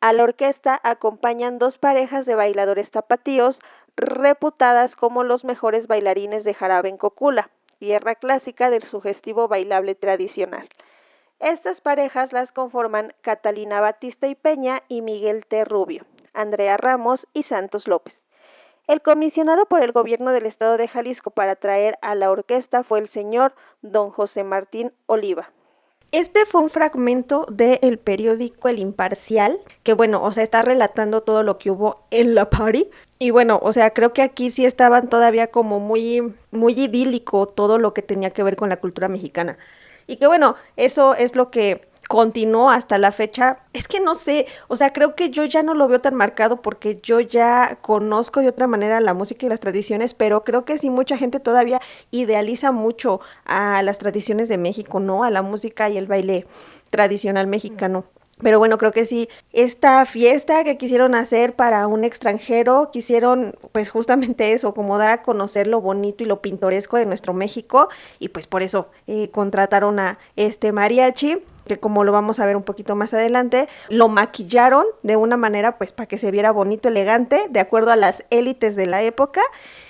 A la orquesta acompañan 2 parejas de bailadores tapatíos, reputadas como los mejores bailarines de jarabe en Cocula, tierra clásica del sugestivo bailable tradicional. Estas parejas las conforman Catalina Batista y Peña y Miguel T. Rubio, Andrea Ramos y Santos López. El comisionado por el gobierno del estado de Jalisco para traer a la orquesta fue el señor don José Martín Oliva. Este fue un fragmento del periódico El Imparcial, que bueno, o sea, está relatando todo lo que hubo en la party. Y bueno, o sea, creo que aquí sí estaban todavía como muy idílico todo lo que tenía que ver con la cultura mexicana. Y que bueno, eso es lo que continuó hasta la fecha. Es que no sé, o sea, creo que yo ya no lo veo tan marcado porque yo ya conozco de otra manera la música y las tradiciones, pero creo que sí mucha gente todavía idealiza mucho a las tradiciones de México, ¿no? A la música y el baile tradicional mexicano. Pero bueno, creo que sí, esta fiesta que quisieron hacer para un extranjero, quisieron pues justamente eso, como dar a conocer lo bonito y lo pintoresco de nuestro México, y pues por eso contrataron a este mariachi, que como lo vamos a ver un poquito más adelante, lo maquillaron de una manera pues para que se viera bonito, elegante, de acuerdo a las élites de la época,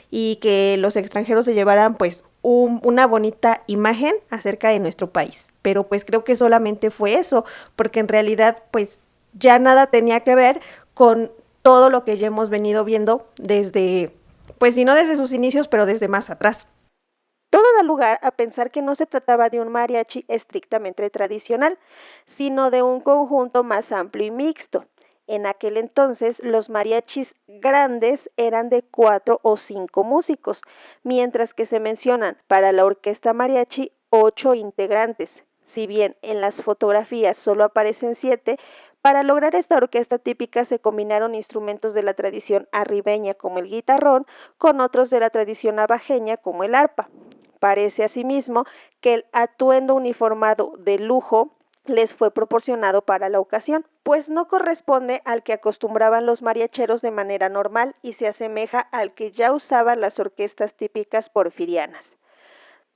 y que los extranjeros se llevaran pues una bonita imagen acerca de nuestro país. Pero pues creo que solamente fue eso, porque en realidad pues ya nada tenía que ver con todo lo que ya hemos venido viendo desde, pues si no desde sus inicios, pero desde más atrás. Todo da lugar a pensar que no se trataba de un mariachi estrictamente tradicional, sino de un conjunto más amplio y mixto. En aquel entonces los mariachis grandes eran de 4 o 5 músicos, mientras que se mencionan para la orquesta mariachi 8 integrantes. Si bien en las fotografías solo aparecen 7, para lograr esta orquesta típica se combinaron instrumentos de la tradición arribeña como el guitarrón con otros de la tradición abajeña como el arpa. Parece asimismo que el atuendo uniformado de lujo les fue proporcionado para la ocasión, pues no corresponde al que acostumbraban los mariacheros de manera normal y se asemeja al que ya usaban las orquestas típicas porfirianas.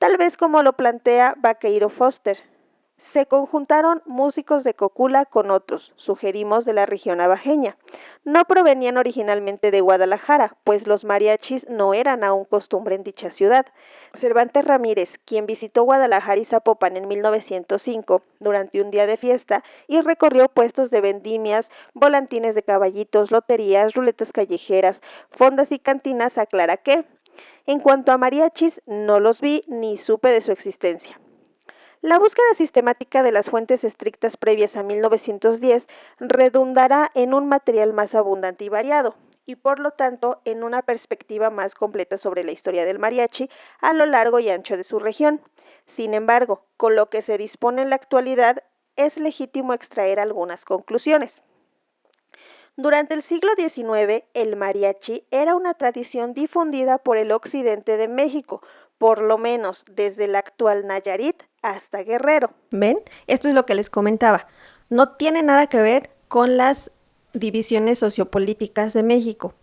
Tal vez como lo plantea Vaqueiro Foster. Se conjuntaron músicos de Cocula con otros, sugerimos de la región abajeña. No provenían originalmente de Guadalajara, pues los mariachis no eran aún costumbre en dicha ciudad. Cervantes Ramírez, quien visitó Guadalajara y Zapopan en 1905 durante un día de fiesta y recorrió puestos de vendimias, volantines de caballitos, loterías, ruletas callejeras, fondas y cantinas, aclara que, en cuanto a mariachis, no los vi ni supe de su existencia. La búsqueda sistemática de las fuentes estrictas previas a 1910 redundará en un material más abundante y variado, y por lo tanto en una perspectiva más completa sobre la historia del mariachi a lo largo y ancho de su región. Sin embargo, con lo que se dispone en la actualidad, es legítimo extraer algunas conclusiones. Durante el siglo XIX, el mariachi era una tradición difundida por el occidente de México, por lo menos desde el actual Nayarit hasta Guerrero. ¿Ven? Esto es lo que les comentaba. No tiene nada que ver con las divisiones sociopolíticas de México.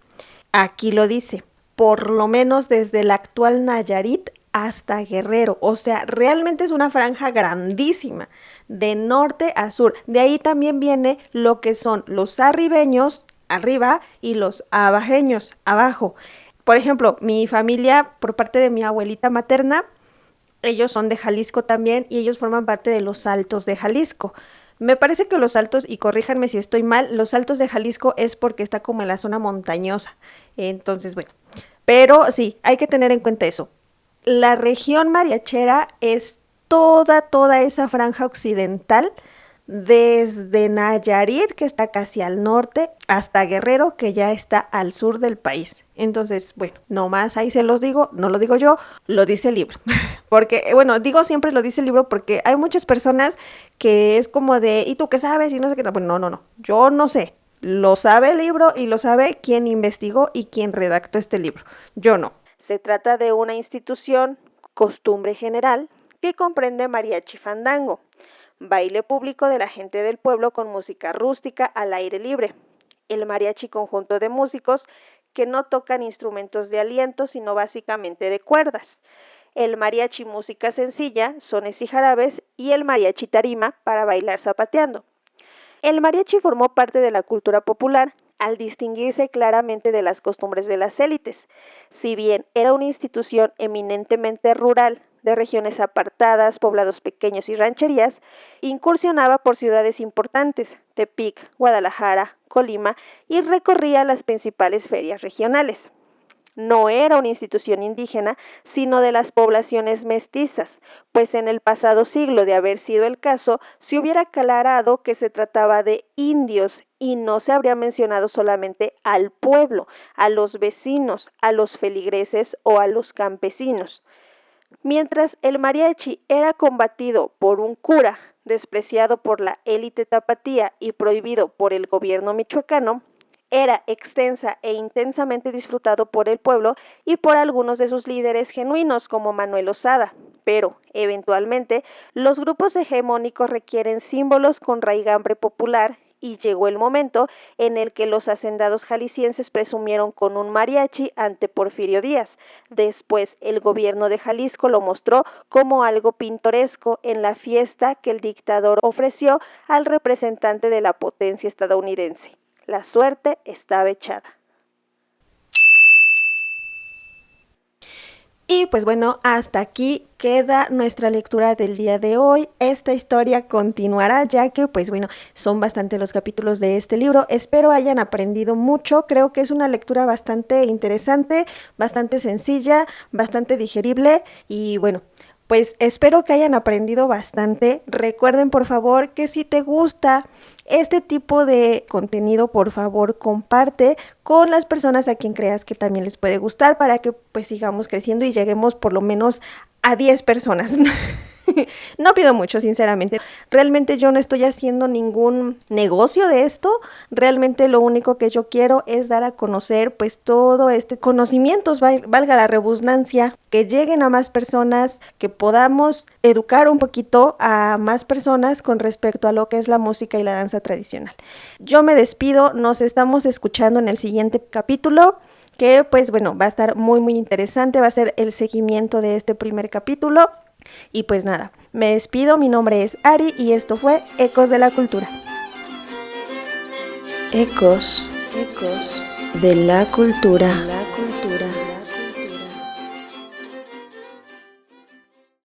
Aquí lo dice, por lo menos desde el actual Nayarit hasta Guerrero. O sea, realmente es una franja grandísima, de norte a sur. De ahí también viene lo que son los arribeños, arriba, y los abajeños, abajo. Por ejemplo, mi familia, por parte de mi abuelita materna, ellos son de Jalisco también y ellos forman parte de los Altos de Jalisco. Me parece que los Altos, y corríjanme si estoy mal, los Altos de Jalisco es porque está como en la zona montañosa. Entonces, bueno, pero sí, hay que tener en cuenta eso. La región mariachera es toda esa franja occidental, desde Nayarit, que está casi al norte, hasta Guerrero, que ya está al sur del país. Entonces, bueno, nomás ahí se los digo, no lo digo yo, lo dice el libro. Porque, bueno, digo siempre lo dice el libro porque hay muchas personas que es como de, ¿y tú qué sabes? Y no sé qué. Bueno, no, yo no sé. Lo sabe el libro y lo sabe quien investigó y quien redactó este libro. Yo no. Se trata de una institución, costumbre general, que comprende mariachi fandango, baile público de la gente del pueblo con música rústica al aire libre, el mariachi conjunto de músicos que no tocan instrumentos de aliento sino básicamente de cuerdas, el mariachi música sencilla, sones y jarabes y el mariachi tarima para bailar zapateando. El mariachi formó parte de la cultura popular al distinguirse claramente de las costumbres de las élites. Si bien era una institución eminentemente rural, de regiones apartadas, poblados pequeños y rancherías, incursionaba por ciudades importantes, Tepic, Guadalajara, Colima, y recorría las principales ferias regionales. No era una institución indígena, sino de las poblaciones mestizas, pues en el pasado siglo, de haber sido el caso, se hubiera aclarado que se trataba de indios y no se habría mencionado solamente al pueblo, a los vecinos, a los feligreses o a los campesinos. Mientras el mariachi era combatido por un cura, despreciado por la élite tapatía y prohibido por el gobierno michoacano, era extensa e intensamente disfrutado por el pueblo y por algunos de sus líderes genuinos como Manuel Osada, pero, eventualmente, los grupos hegemónicos requieren símbolos con raigambre popular y llegó el momento en el que los hacendados jaliscienses presumieron con un mariachi ante Porfirio Díaz. Después, el gobierno de Jalisco lo mostró como algo pintoresco en la fiesta que el dictador ofreció al representante de la potencia estadounidense. La suerte estaba echada. Y pues bueno, hasta aquí queda nuestra lectura del día de hoy. Esta historia continuará ya que pues bueno, son bastante los capítulos de este libro. Espero hayan aprendido mucho. Creo que es una lectura bastante interesante, bastante sencilla, bastante digerible y bueno, pues espero que hayan aprendido bastante. Recuerden por favor que si te gusta este tipo de contenido, por favor comparte con las personas a quien creas que también les puede gustar, para que pues sigamos creciendo y lleguemos por lo menos a 10 personas. No pido mucho, sinceramente. Realmente yo no estoy haciendo ningún negocio de esto. Realmente lo único que yo quiero es dar a conocer pues todo este conocimientos, valga la redundancia, que lleguen a más personas, que podamos educar un poquito a más personas con respecto a lo que es la música y la danza tradicional. Yo me despido, nos estamos escuchando en el siguiente capítulo, que pues bueno, va a estar muy muy interesante, va a ser el seguimiento de este primer capítulo. Y pues nada, me despido, mi nombre es Ari y esto fue Ecos de la Cultura. Ecos de la Cultura.